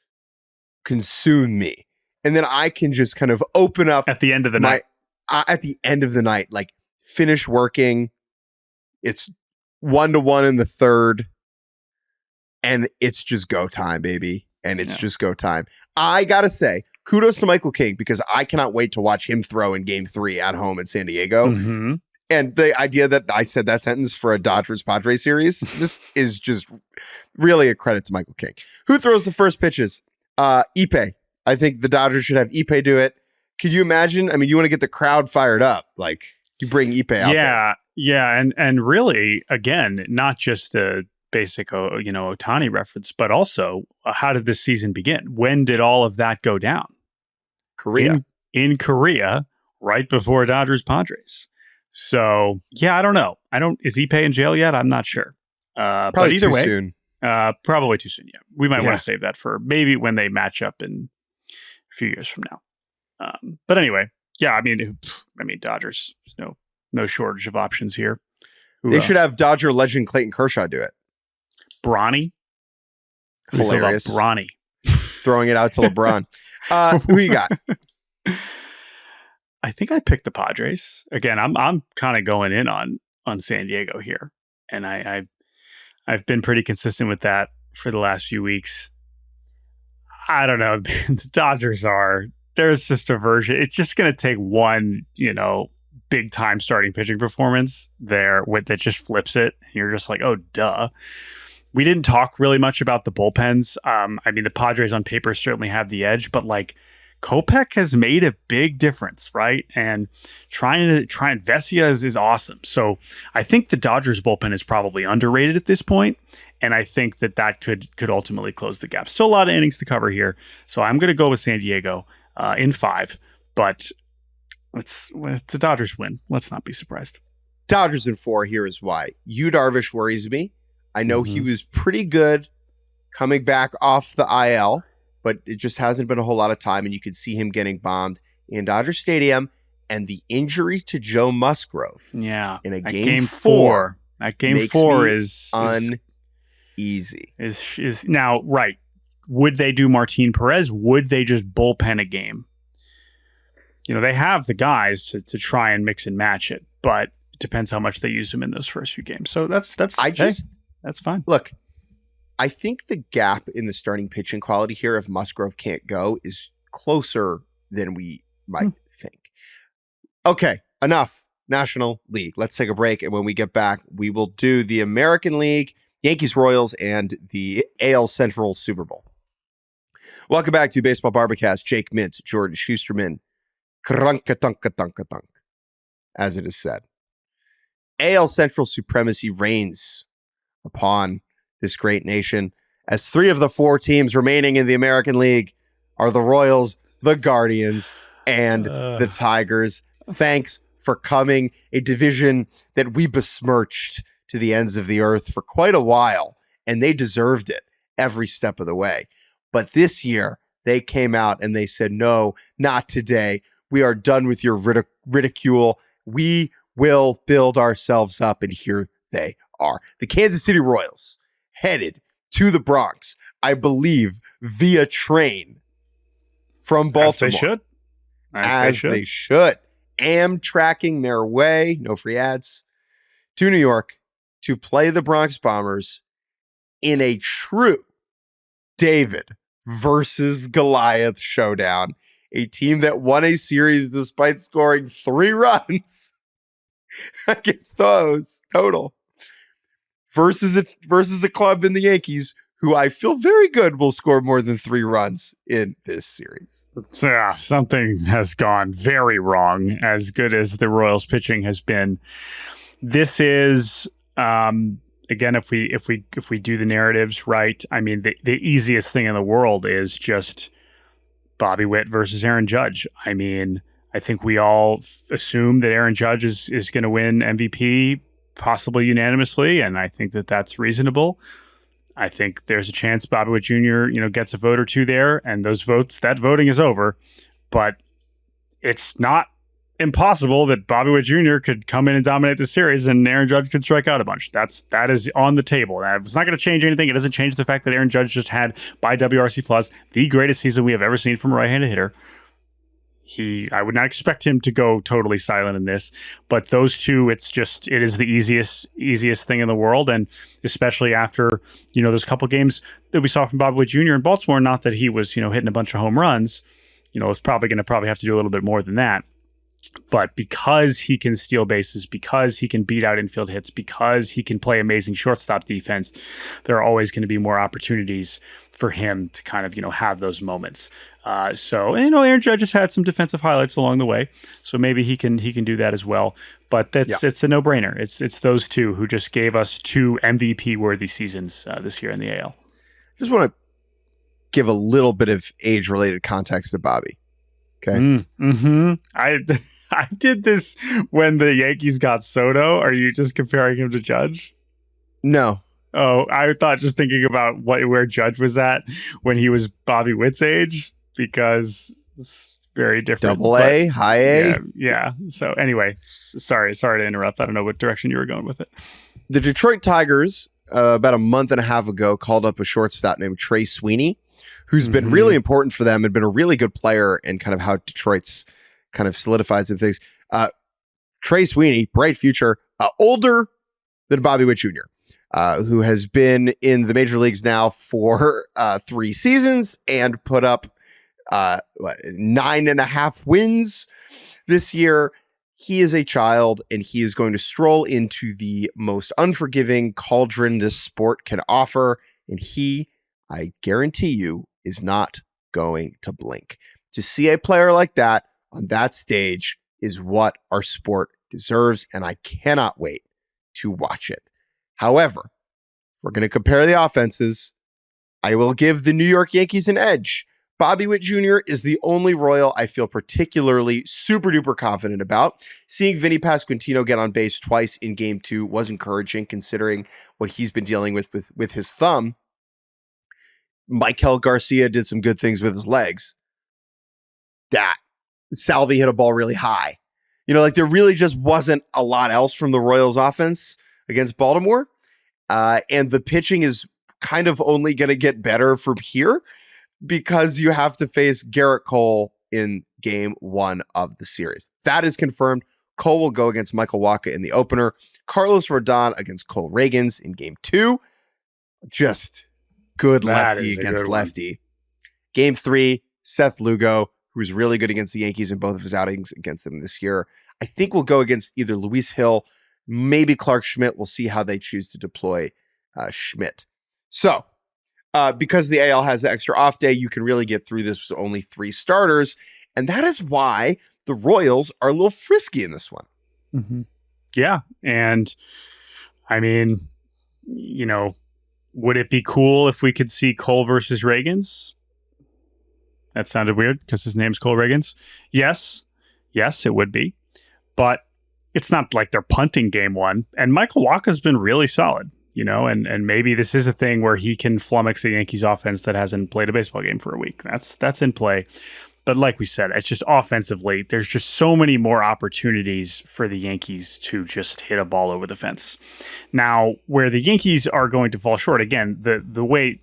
consume me. And then I can just kind of open up at the end of the night. Like finish working. It's 1-1 in the third. And it's just go time, baby. And it's just go time. I got to say, kudos to Michael King because I cannot wait to watch him throw in game 3 at home in San Diego. Mm-hmm. And the idea that I said that sentence for a Dodgers-Padres series, this is just really a credit to Michael King. Who throws the first pitches? Ippei. I think the Dodgers should have Ippei do it. Could you imagine? I mean, you want to get the crowd fired up. Like, you bring Ippei out there. Yeah. And really, again, not just a basic, Ohtani reference, but also how did this season begin? When did all of that go down? Korea. In Korea, right before Dodgers Padres. So, yeah, I don't know. Is Ippei in jail yet? I'm not sure. Probably but either too way, soon. Probably too soon. Yeah. We might want to save that for maybe when they match up in a few years from now. But anyway, yeah, I mean, Dodgers, there's no shortage of options here. They should have Dodger legend Clayton Kershaw do it. Bronny. Hilarious. Bronny. Throwing it out to LeBron. Who you got? I think I picked the Padres. Again, I'm kind of going in on San Diego here. And I've been pretty consistent with that for the last few weeks. I don't know. The Dodgers there's just a version. It's just going to take one, big time starting pitching performance there that just flips it. You're just like, oh, duh. We didn't talk really much about the bullpens. I mean, the Padres on paper certainly have the edge, but like Kopech has made a big difference, right? And trying Vesia is awesome. So I think the Dodgers bullpen is probably underrated at this point, and I think that could ultimately close the gap. Still a lot of innings to cover here, so I'm going to go with San Diego in 5. But the Dodgers win. Let's not be surprised. Dodgers in 4. Here is why. Yu Darvish worries me. I know he was pretty good coming back off the IL, but it just hasn't been a whole lot of time, and you could see him getting bombed in Dodger Stadium. And the injury to Joe Musgrove, in a game 4, that game 4 is uneasy. Is now right. Would they do Martin Perez? Would they just bullpen a game? You know, they have the guys to try and mix and match it, but it depends how much they use him in those first few games. So that's fine. Look, I think the gap in the starting pitching quality here, if Musgrove can't go, is closer than we might think. Okay, enough National League. Let's take a break, and when we get back, we will do the American League, Yankees, Royals, and the AL Central Super Bowl. Welcome back to Baseball Barbacast. Jake Mintz, Jordan Shusterman, krunka-tunka-tunka-tunk, as it is said. AL Central supremacy reigns upon this great nation, as 3 of the 4 teams remaining in the American League are the Royals, the Guardians, and the Tigers. Thanks for coming, a division that we besmirched to the ends of the earth for quite a while, and they deserved it every step of the way. But this year, they came out and they said, no, not today. We are done with your ridicule. We will build ourselves up, and here they are. The Kansas City Royals headed to the Bronx, I believe, via train from Baltimore. As they should. Amtrakking their way, no free ads, to New York to play the Bronx Bombers in a true David versus Goliath showdown. A team that won a series despite scoring 3 runs against those total. Versus a club in the Yankees who I feel very good will score more than 3 runs in this series. Yeah, something has gone very wrong, as good as the Royals pitching has been. This is, again, if we do the narratives right, I mean, the easiest thing in the world is just Bobby Witt versus Aaron Judge. I mean, I think we all assume that Aaron Judge is going to win MVP, possibly unanimously, and I think that that's reasonable. I think there's a chance Bobby Witt Jr., gets a vote or 2 there, and that voting is over. But it's not impossible that Bobby Witt Jr. could come in and dominate the series, and Aaron Judge could strike out a bunch. That is on the table. It's not going to change anything. It doesn't change the fact that Aaron Judge just had, by WRC Plus, the greatest season we have ever seen from a right-handed hitter. I would not expect him to go totally silent in this, but those 2, it is the easiest thing in the world. And especially after, those couple games that we saw from Bobby Witt Jr. in Baltimore, not that he was, hitting a bunch of home runs, it's probably going to have to do a little bit more than that. But because he can steal bases, because he can beat out infield hits, because he can play amazing shortstop defense, there are always going to be more opportunities for him to kind of, have those moments. Aaron Judge has had some defensive highlights along the way, so maybe he can do that as well. But it's a no-brainer. It's those 2 who just gave us 2 MVP-worthy seasons this year in the AL. Just want to give a little bit of age-related context to Bobby. Okay. I did this when the Yankees got Soto. Are you just comparing him to Judge? No. Oh, I thought just thinking about where Judge was at when he was Bobby Witt's age, because it's very different. Double A, high A. Yeah. So anyway, sorry to interrupt. I don't know what direction you were going with it. The Detroit Tigers, about a month and a half ago, called up a shortstop named Trey Sweeney, who's been really important for them and been a really good player in kind of how Detroit's kind of solidified some things. Trey Sweeney, bright future, older than Bobby Witt Jr., who has been in the major leagues now for 3 seasons and put up 9.5 wins this year. he is a child and he is going to stroll into the most unforgiving cauldron this sport can offer. And he, I guarantee you, is not going to blink. To see a player like that on that stage is what our sport deserves, and I cannot wait to watch it. However, if we're going to compare the offenses, I will give the New York Yankees an edge. Bobby Witt Jr. is the only Royal I feel particularly super duper confident about. Seeing Vinny Pasquantino get on base twice in Game 2 was encouraging, considering what he's been dealing with his thumb. Maikel Garcia did some good things with his legs. Salvi hit a ball really high. There really just wasn't a lot else from the Royals offense against Baltimore. And the pitching is kind of only going to get better from here because you have to face Garrett Cole in Game 1 of the series. That is confirmed. Cole will go against Michael Wacha in the opener. Carlos Rodon against Cole Reagans in Game 2. Just good lefty against lefty. Game 3, Seth Lugo, who's really good against the Yankees in both of his outings against them this year. I think we'll go against either Luis Hill, maybe Clark Schmidt. We'll see how they choose to deploy Schmidt. So, because the AL has the extra off day, you can really get through this with only 3 starters. And that is why the Royals are a little frisky in this one. Mm-hmm. Yeah. And I mean, would it be cool if we could see Cole versus Reagans? That sounded weird because his name's Cole Reagans. Yes, it would be. But it's not like they're punting Game 1. And Michael Wacha's been really solid, and maybe this is a thing where he can flummox the Yankees offense that hasn't played a baseball game for a week. That's in play. But like we said, it's just offensively, there's just so many more opportunities for the Yankees to just hit a ball over the fence. Now, where the Yankees are going to fall short, again, the way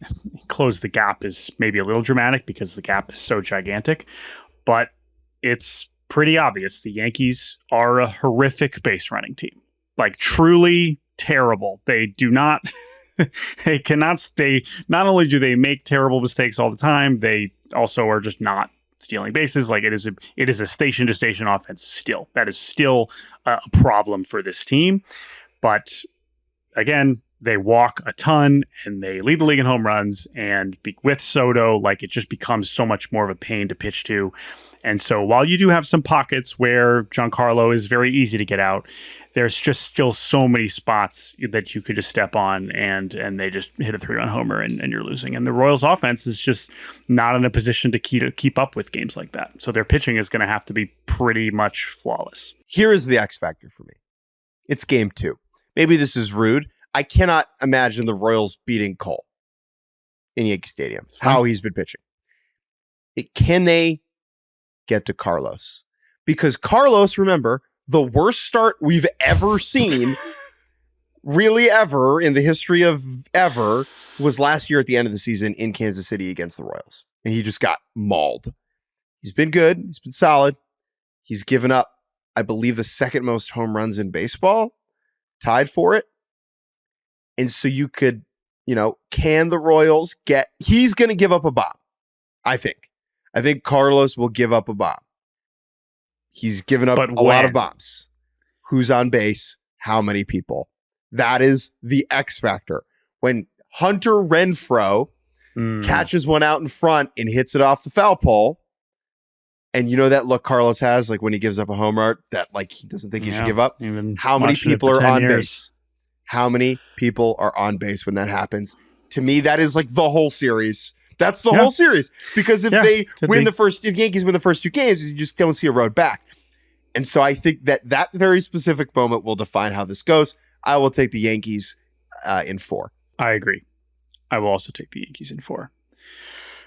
close the gap is maybe a little dramatic because the gap is so gigantic, but it's pretty obvious. The Yankees are a horrific base running team, like truly terrible. They do not, they not only do they make terrible mistakes all the time, they also are just not stealing bases. Like it is a station to station offense still. That is still a problem for this team. But again, they walk a ton and they lead the league in home runs, and with Soto, like it just becomes so much more of a pain to pitch to. And so while you do have some pockets where Giancarlo is very easy to get out, there's just still so many spots that you could just step on and they just hit a 3-run homer and you're losing. And the Royals offense is just not in a position to keep up with games like that. So their pitching is going to have to be pretty much flawless. Here is the X factor for me. It's Game 2. Maybe this is rude. I cannot imagine the Royals beating Cole in Yankee Stadium, how he's been pitching. Can they get to Carlos? Because Carlos, remember, the worst start we've ever seen, really ever, in the history of ever, was last year at the end of the season in Kansas City against the Royals. And he just got mauled. He's been good. He's been solid. He's given up, I believe, the second most home runs in baseball, tied for it. And so you could, can the Royals he's going to give up a bomb, I think. I think Carlos will give up a bomb. He's given up a lot of bombs. Who's on base? How many people? That is the X factor. When Hunter Renfroe catches one out in front and hits it off the foul pole, and that look Carlos has, like when he gives up a home run, that like he doesn't think he should give up. How many people are on base? How many people are on base when that happens? To me, that is like the whole series. That's the whole series. Because if if Yankees win the first 2 games, you just don't see a road back. And so I think that very specific moment will define how this goes. I will take the Yankees in 4. I agree. I will also take the Yankees in 4.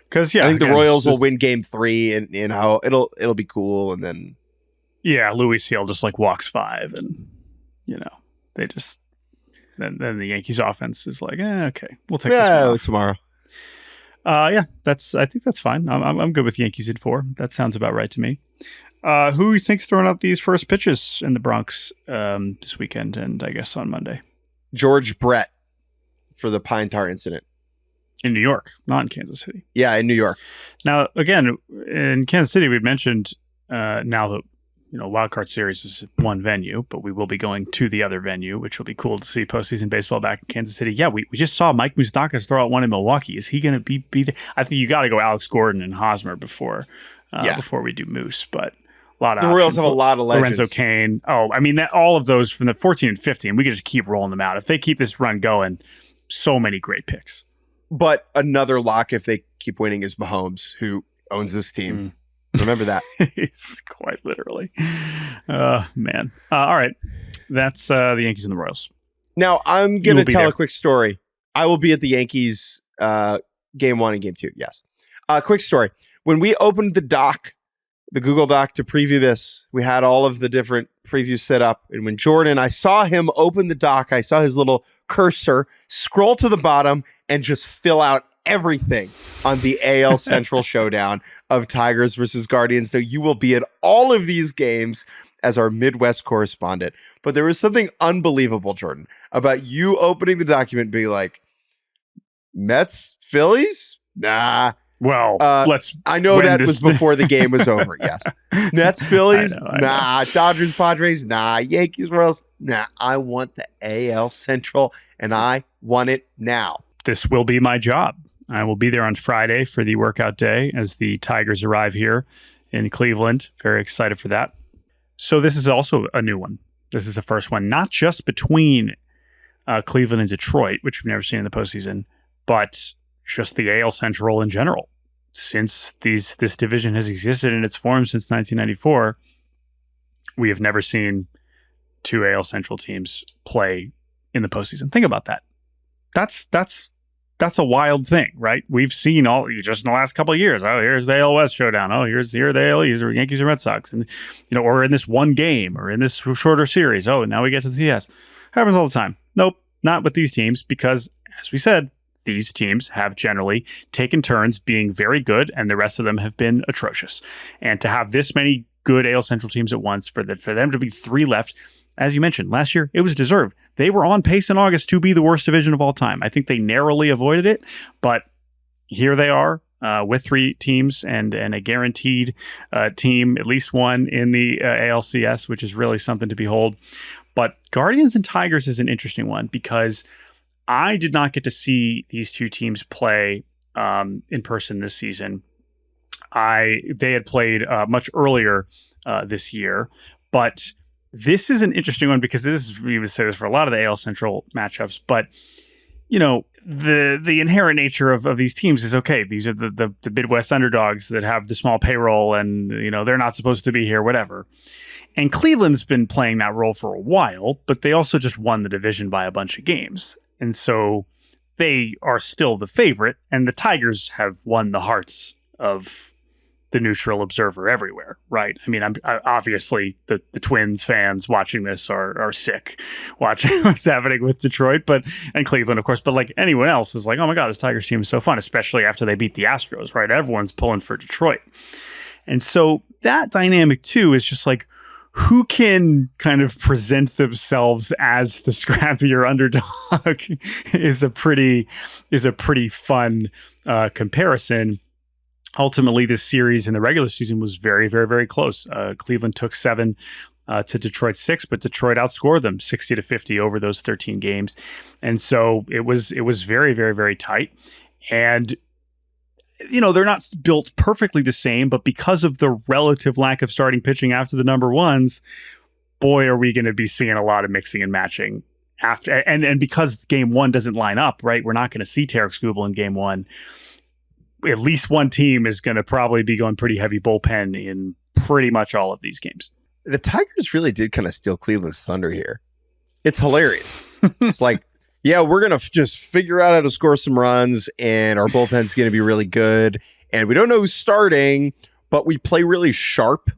Because I think the Royals will win Game 3, and how it'll be cool. And then Luis Hill just like walks 5, and they just. Then the Yankees offense is like, okay, we'll take this one off tomorrow. I think that's fine. I'm good with Yankees in 4. That sounds about right to me. Who do you think's throwing out these first pitches in the Bronx this weekend and I guess on Monday? George Brett for the Pine Tar incident. In New York, not in Kansas City. Yeah, in New York. Now, again, in Kansas City, we mentioned now that wildcard series is one venue, but we will be going to the other venue, which will be cool to see postseason baseball back in Kansas City. Yeah, we just saw Mike Moustakas throw out one in Milwaukee. Is he going to be there? I think you got to go Alex Gordon and Hosmer before we do Moose, but a lot of the options. Royals have a lot of legends. Lorenzo Cain. Oh, I mean, all of those from the 14 and 15, we could just keep rolling them out. If they keep this run going, so many great picks. But another lock if they keep winning is Mahomes, who owns this team. Remember that. He's quite literally. Man. All right. That's the Yankees and the Royals. Now, I'm going to tell there. a quick story. I will be at the Yankees game 1 and game 2. Yes. Quick story. When we opened the Google Doc to preview this, we had all of the different previews set up. And when I saw him open the doc, I saw his little cursor scroll to the bottom and just fill out everything on the AL Central showdown of Tigers versus Guardians. Now, you will be at all of these games as our Midwest correspondent. But there was something unbelievable, Jordan, about you opening the document and being like, Mets, Phillies? Nah. Well, I know that was before the game was over. Yes. Mets, Phillies? I know. Dodgers, Padres? Nah. Yankees, Royals? Nah. I want the AL Central, and I want it now. This will be my job. I will be there on Friday for the workout day as the Tigers arrive here in Cleveland. Very excited for that. So this is also a new one. This is the first one, not just between Cleveland and Detroit, which we've never seen in the postseason, but just the AL Central in general. Since this division has existed in its form since 1994, we have never seen two AL Central teams play in the postseason. Think about that. That's a wild thing, right? We've seen all just in the last couple of years. Oh, here's the AL West showdown. Oh, here the AL East, or Yankees and Red Sox, and or in this one game, or in this shorter series. Oh, and now we get to the CS. Happens all the time. Nope, not with these teams, because as we said, these teams have generally taken turns being very good, and the rest of them have been atrocious. And to have this many good AL Central teams at once, for them to be three left, as you mentioned, last year, it was deserved. They were on pace in August to be the worst division of all time. I think they narrowly avoided it, but here they are with three teams and a guaranteed team, at least one in the ALCS, which is really something to behold. But Guardians and Tigers is an interesting one because I did not get to see these two teams play in person this season. They had played much earlier this year, but this is an interesting one because we would say this for a lot of the AL Central matchups, but the inherent nature of these teams is, okay, these are the Midwest underdogs that have the small payroll and they're not supposed to be here, whatever. And Cleveland's been playing that role for a while, but they also just won the division by a bunch of games. And so they are still the favorite, and the Tigers have won the hearts of the neutral observer everywhere, right? I mean, obviously the Twins fans watching this are sick watching what's happening with Detroit, and Cleveland, of course, but like anyone else is like, oh my God, this Tigers team is so fun, especially after they beat the Astros, right? Everyone's pulling for Detroit. And so that dynamic too is just like, who can kind of present themselves as the scrappier underdog is a pretty fun comparison. Ultimately, this series in the regular season was very, very, very close. Cleveland took 7 to Detroit 6, but Detroit outscored them 60-50 over those 13 games, and so it was very, very, very tight. And they're not built perfectly the same, but because of the relative lack of starting pitching after the number ones, boy, are we going to be seeing a lot of mixing and matching after. And because game one doesn't line up, right? We're not going to see Tarek Skubal in game one. At least one team is going to probably be going pretty heavy bullpen in pretty much all of these games. The Tigers really did kind of steal Cleveland's thunder here. It's hilarious. It's like, yeah, we're going to just figure out how to score some runs, and our bullpen's going to be really good. And we don't know who's starting, but we play really sharp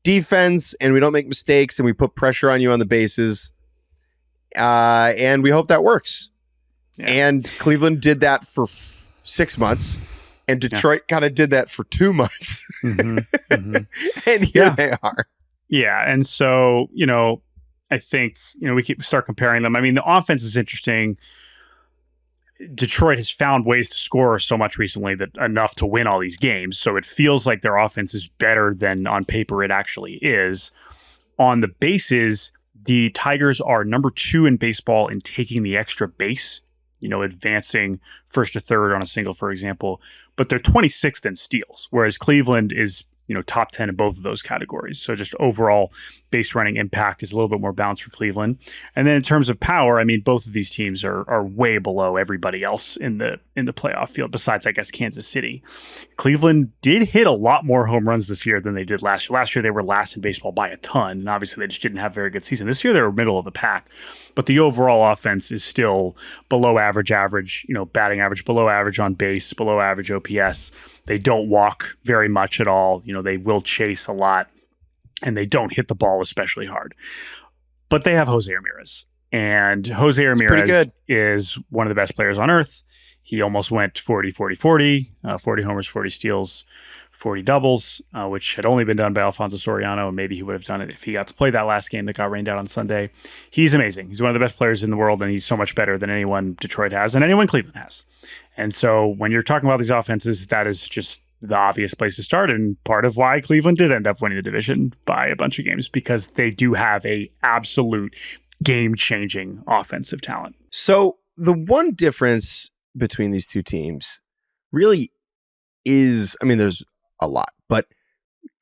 defense, and we don't make mistakes, and we put pressure on you on the bases. And we hope that works. Yeah. And Cleveland did that for 6 months, and Detroit kind of did that for 2 months. And here they are. Yeah, and so, I think, we start comparing them. I mean, the offense is interesting. Detroit has found ways to score so much recently that enough to win all these games. So it feels like their offense is better than on paper it actually is. On the bases, the Tigers are number 2 in baseball in taking the extra base, advancing first to third on a single, for example, but they're 26th in steals, whereas Cleveland is top 10 in both of those categories. So just overall base running impact is a little bit more balanced for Cleveland. And then in terms of power, I mean, both of these teams are way below everybody else in the playoff field, besides, I guess, Kansas City. Cleveland did hit a lot more home runs this year than they did last year. Last year, they were last in baseball by a ton, and obviously they just didn't have a very good season. This year, they were middle of the pack, but the overall offense is still below average, batting average, below average on base, below average OPS. They don't walk very much at all. They will chase a lot, and they don't hit the ball especially hard. But they have Jose Ramirez, and Jose Ramirez is one of the best players on earth. He almost went 40-40-40, 40 homers, 40 steals, 40 doubles, which had only been done by Alfonso Soriano, and maybe he would have done it if he got to play that last game that got rained out on Sunday. He's amazing. He's one of the best players in the world, and he's so much better than anyone Detroit has and anyone Cleveland has. And so when you're talking about these offenses, that is just the obvious place to start, and part of why Cleveland did end up winning the division by a bunch of games, because they do have a absolute game-changing offensive talent. So the one difference between these two teams really is, I mean, there's a lot, but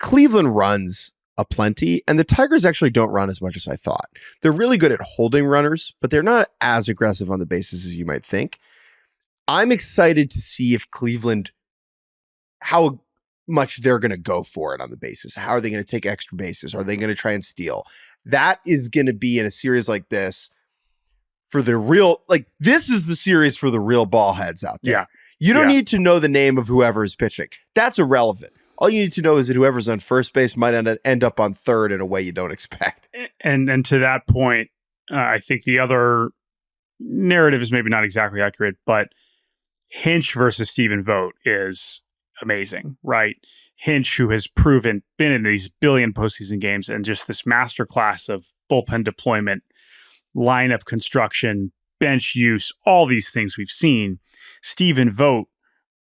Cleveland runs aplenty, and the Tigers actually don't run as much as I thought. They're really good at holding runners, but they're not as aggressive on the bases as you might think. I'm excited to see if Cleveland, how much they're going to go for it on the bases. How are they going to take extra bases? Are they going to try and steal? That is going to be in a series like this for the real, this is the series for the real ball heads out there. Yeah. You don't need to know the name of whoever is pitching. That's irrelevant. All you need to know is that whoever's on first base might end up on third in a way you don't expect. And to that point, I think the other narrative is maybe not exactly accurate, but Hinch versus Stephen Vogt is amazing, right? Hinch, who has been in these billion postseason games, and just this masterclass of bullpen deployment, lineup construction, bench use, all these things we've seen. Stephen Vogt,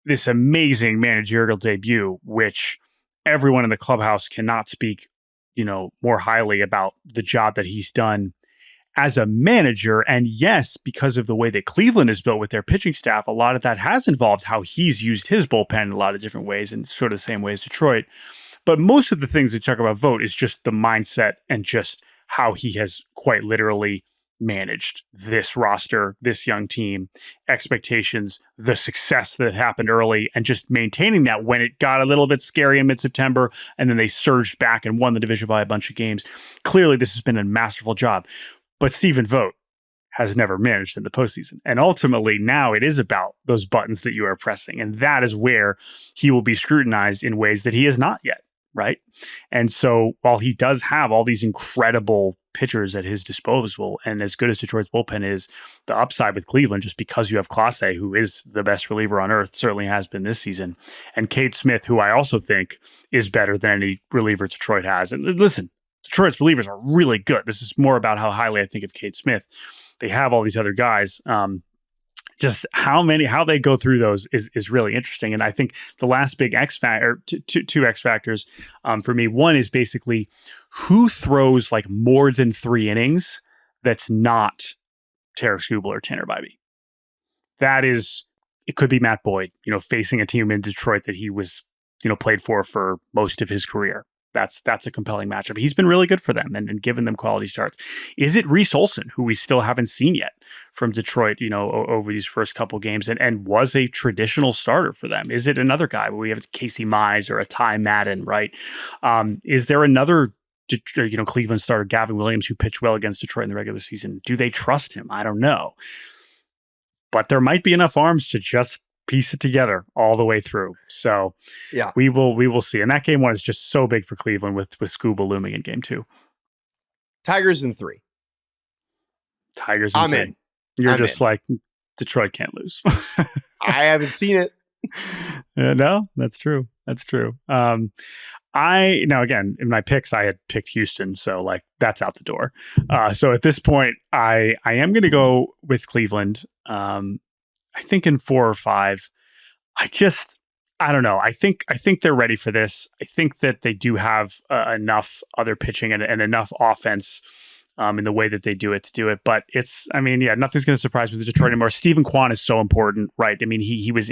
this amazing managerial debut, which everyone in the clubhouse cannot speak, more highly about the job that he's done as a manager. And yes, because of the way that Cleveland is built with their pitching staff, a lot of that has involved how he's used his bullpen in a lot of different ways, and sort of the same way as Detroit. But most of the things that talk about Vogt is just the mindset and just how he has quite literally managed this roster, this young team, expectations, the success that happened early, and just maintaining that when it got a little bit scary in mid-September, and then they surged back and won the division by a bunch of games. Clearly, this has been a masterful job. But Stephen Vogt has never managed in the postseason. And ultimately, now it is about those buttons that you are pressing. And that is where he will be scrutinized in ways that he has not yet, right? And so while he does have all these incredible pitchers at his disposal, and as good as Detroit's bullpen is, the upside with Cleveland, just because you have Clase, who is the best reliever on earth, certainly has been this season, and Cade Smith, who I also think is better than any reliever Detroit has. And listen, Detroit's relievers are really good. This is more about how highly I think of Cade Smith. They have all these other guys. Just how they go through those is really interesting. And I think the last big X factor, two X factors for me, one is basically who throws more than 3 innings that's not Tarek Skubal or Tanner Bybee. That is, it could be Matt Boyd, facing a team in Detroit that he was, played for most of his career. That's a compelling matchup. He's been really good for them and given them quality starts. Is it Reese Olson, who we still haven't seen yet from Detroit, over these first couple games, and was a traditional starter for them? Is it another guy where we have Casey Mize or a Ty Madden, right? Is there another Cleveland starter, Gavin Williams, who pitched well against Detroit in the regular season? Do they trust him? I don't know. But there might be enough arms to just piece it together all the way through. So yeah, we will see. And that game 1 is just so big for Cleveland with Skubal looming in game 2. Tigers in 3. Tigers in I'm 3. in. You're I'm just in. like, Detroit can't lose. I haven't seen it. No, that's true. That's true. Now again, in my picks, I had picked Houston, so that's out the door. So at this point, I am going to go with Cleveland. in 4 or 5. I don't know. I think they're ready for this. I think that they do have enough other pitching and enough offense in the way that they do it to do it. But nothing's going to surprise me with Detroit anymore. Stephen Kwan is so important, right? I mean, he was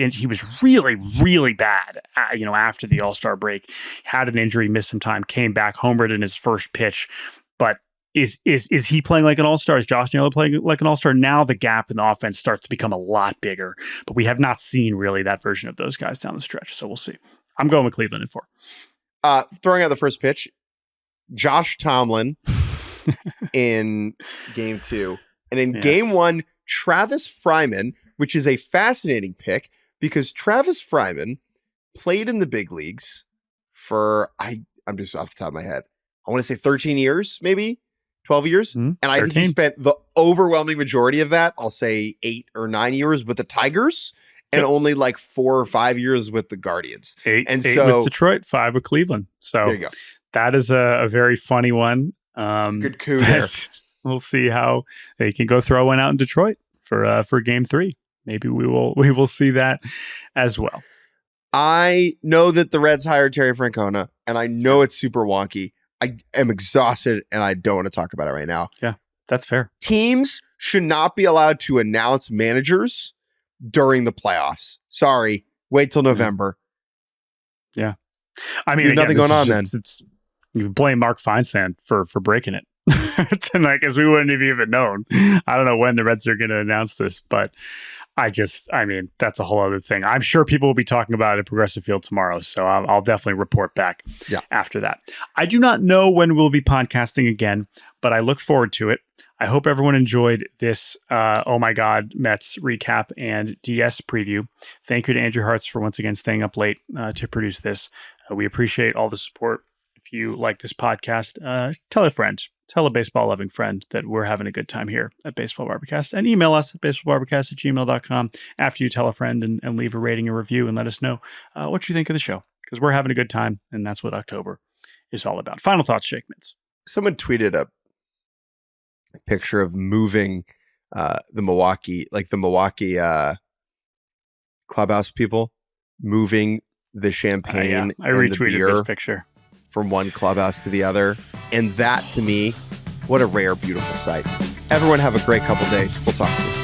really, really bad, after the All-Star break. Had an injury, missed some time, came back, homered in his first pitch. But is he playing like an all-star? Is Josh Naylor playing like an all-star? Now the gap in the offense starts to become a lot bigger, but we have not seen really that version of those guys down the stretch. So we'll see. I'm going with Cleveland in 4. Throwing out the first pitch, Josh Tomlin in game 2. And in game 1, Travis Fryman, which is a fascinating pick because Travis Fryman played in the big leagues for, I'm just off the top of my head, I want to say 13 years, maybe 12 years. And I think he spent the overwhelming majority of that, I'll say 8 or 9 years with the Tigers and only like 4 or 5 years with the Guardians. 8 with Detroit, 5 with Cleveland. So there you go. That is a very funny one. It's a good coup there. We'll see how they can go throw one out in Detroit for game 3. Maybe we will see that as well. I know that the Reds hired Terry Francona, and I know it's super wonky. I am exhausted, and I don't want to talk about it right now. Yeah, that's fair. Teams should not be allowed to announce managers during the playoffs. Sorry, wait till November. Yeah. I mean, nothing going on then. You blame Mark Feinsand for breaking it. Tonight, because we wouldn't have even known. I don't know when the Reds are going to announce this, but that's a whole other thing. I'm sure people will be talking about it at Progressive Field tomorrow, so I'll definitely report back after that. I do not know when we'll be podcasting again, but I look forward to it. I hope everyone enjoyed this Oh My God Mets recap and DS preview. Thank you to Andrew Hartz for once again staying up late to produce this. We appreciate all the support. If you like this podcast, tell a friend. Tell a baseball-loving friend that we're having a good time here at Baseball Barbacast, and email us at baseballbarbacast@gmail.com after you tell a friend and leave a rating and review and let us know what you think of the show, because we're having a good time, and that's what October is all about. Final thoughts, Shake Mintz. Someone tweeted a picture of moving the Milwaukee clubhouse people, moving the champagne I retweeted and the beer this picture from one clubhouse to the other. And that, to me, what a rare, beautiful sight. Everyone have a great couple days. We'll talk soon.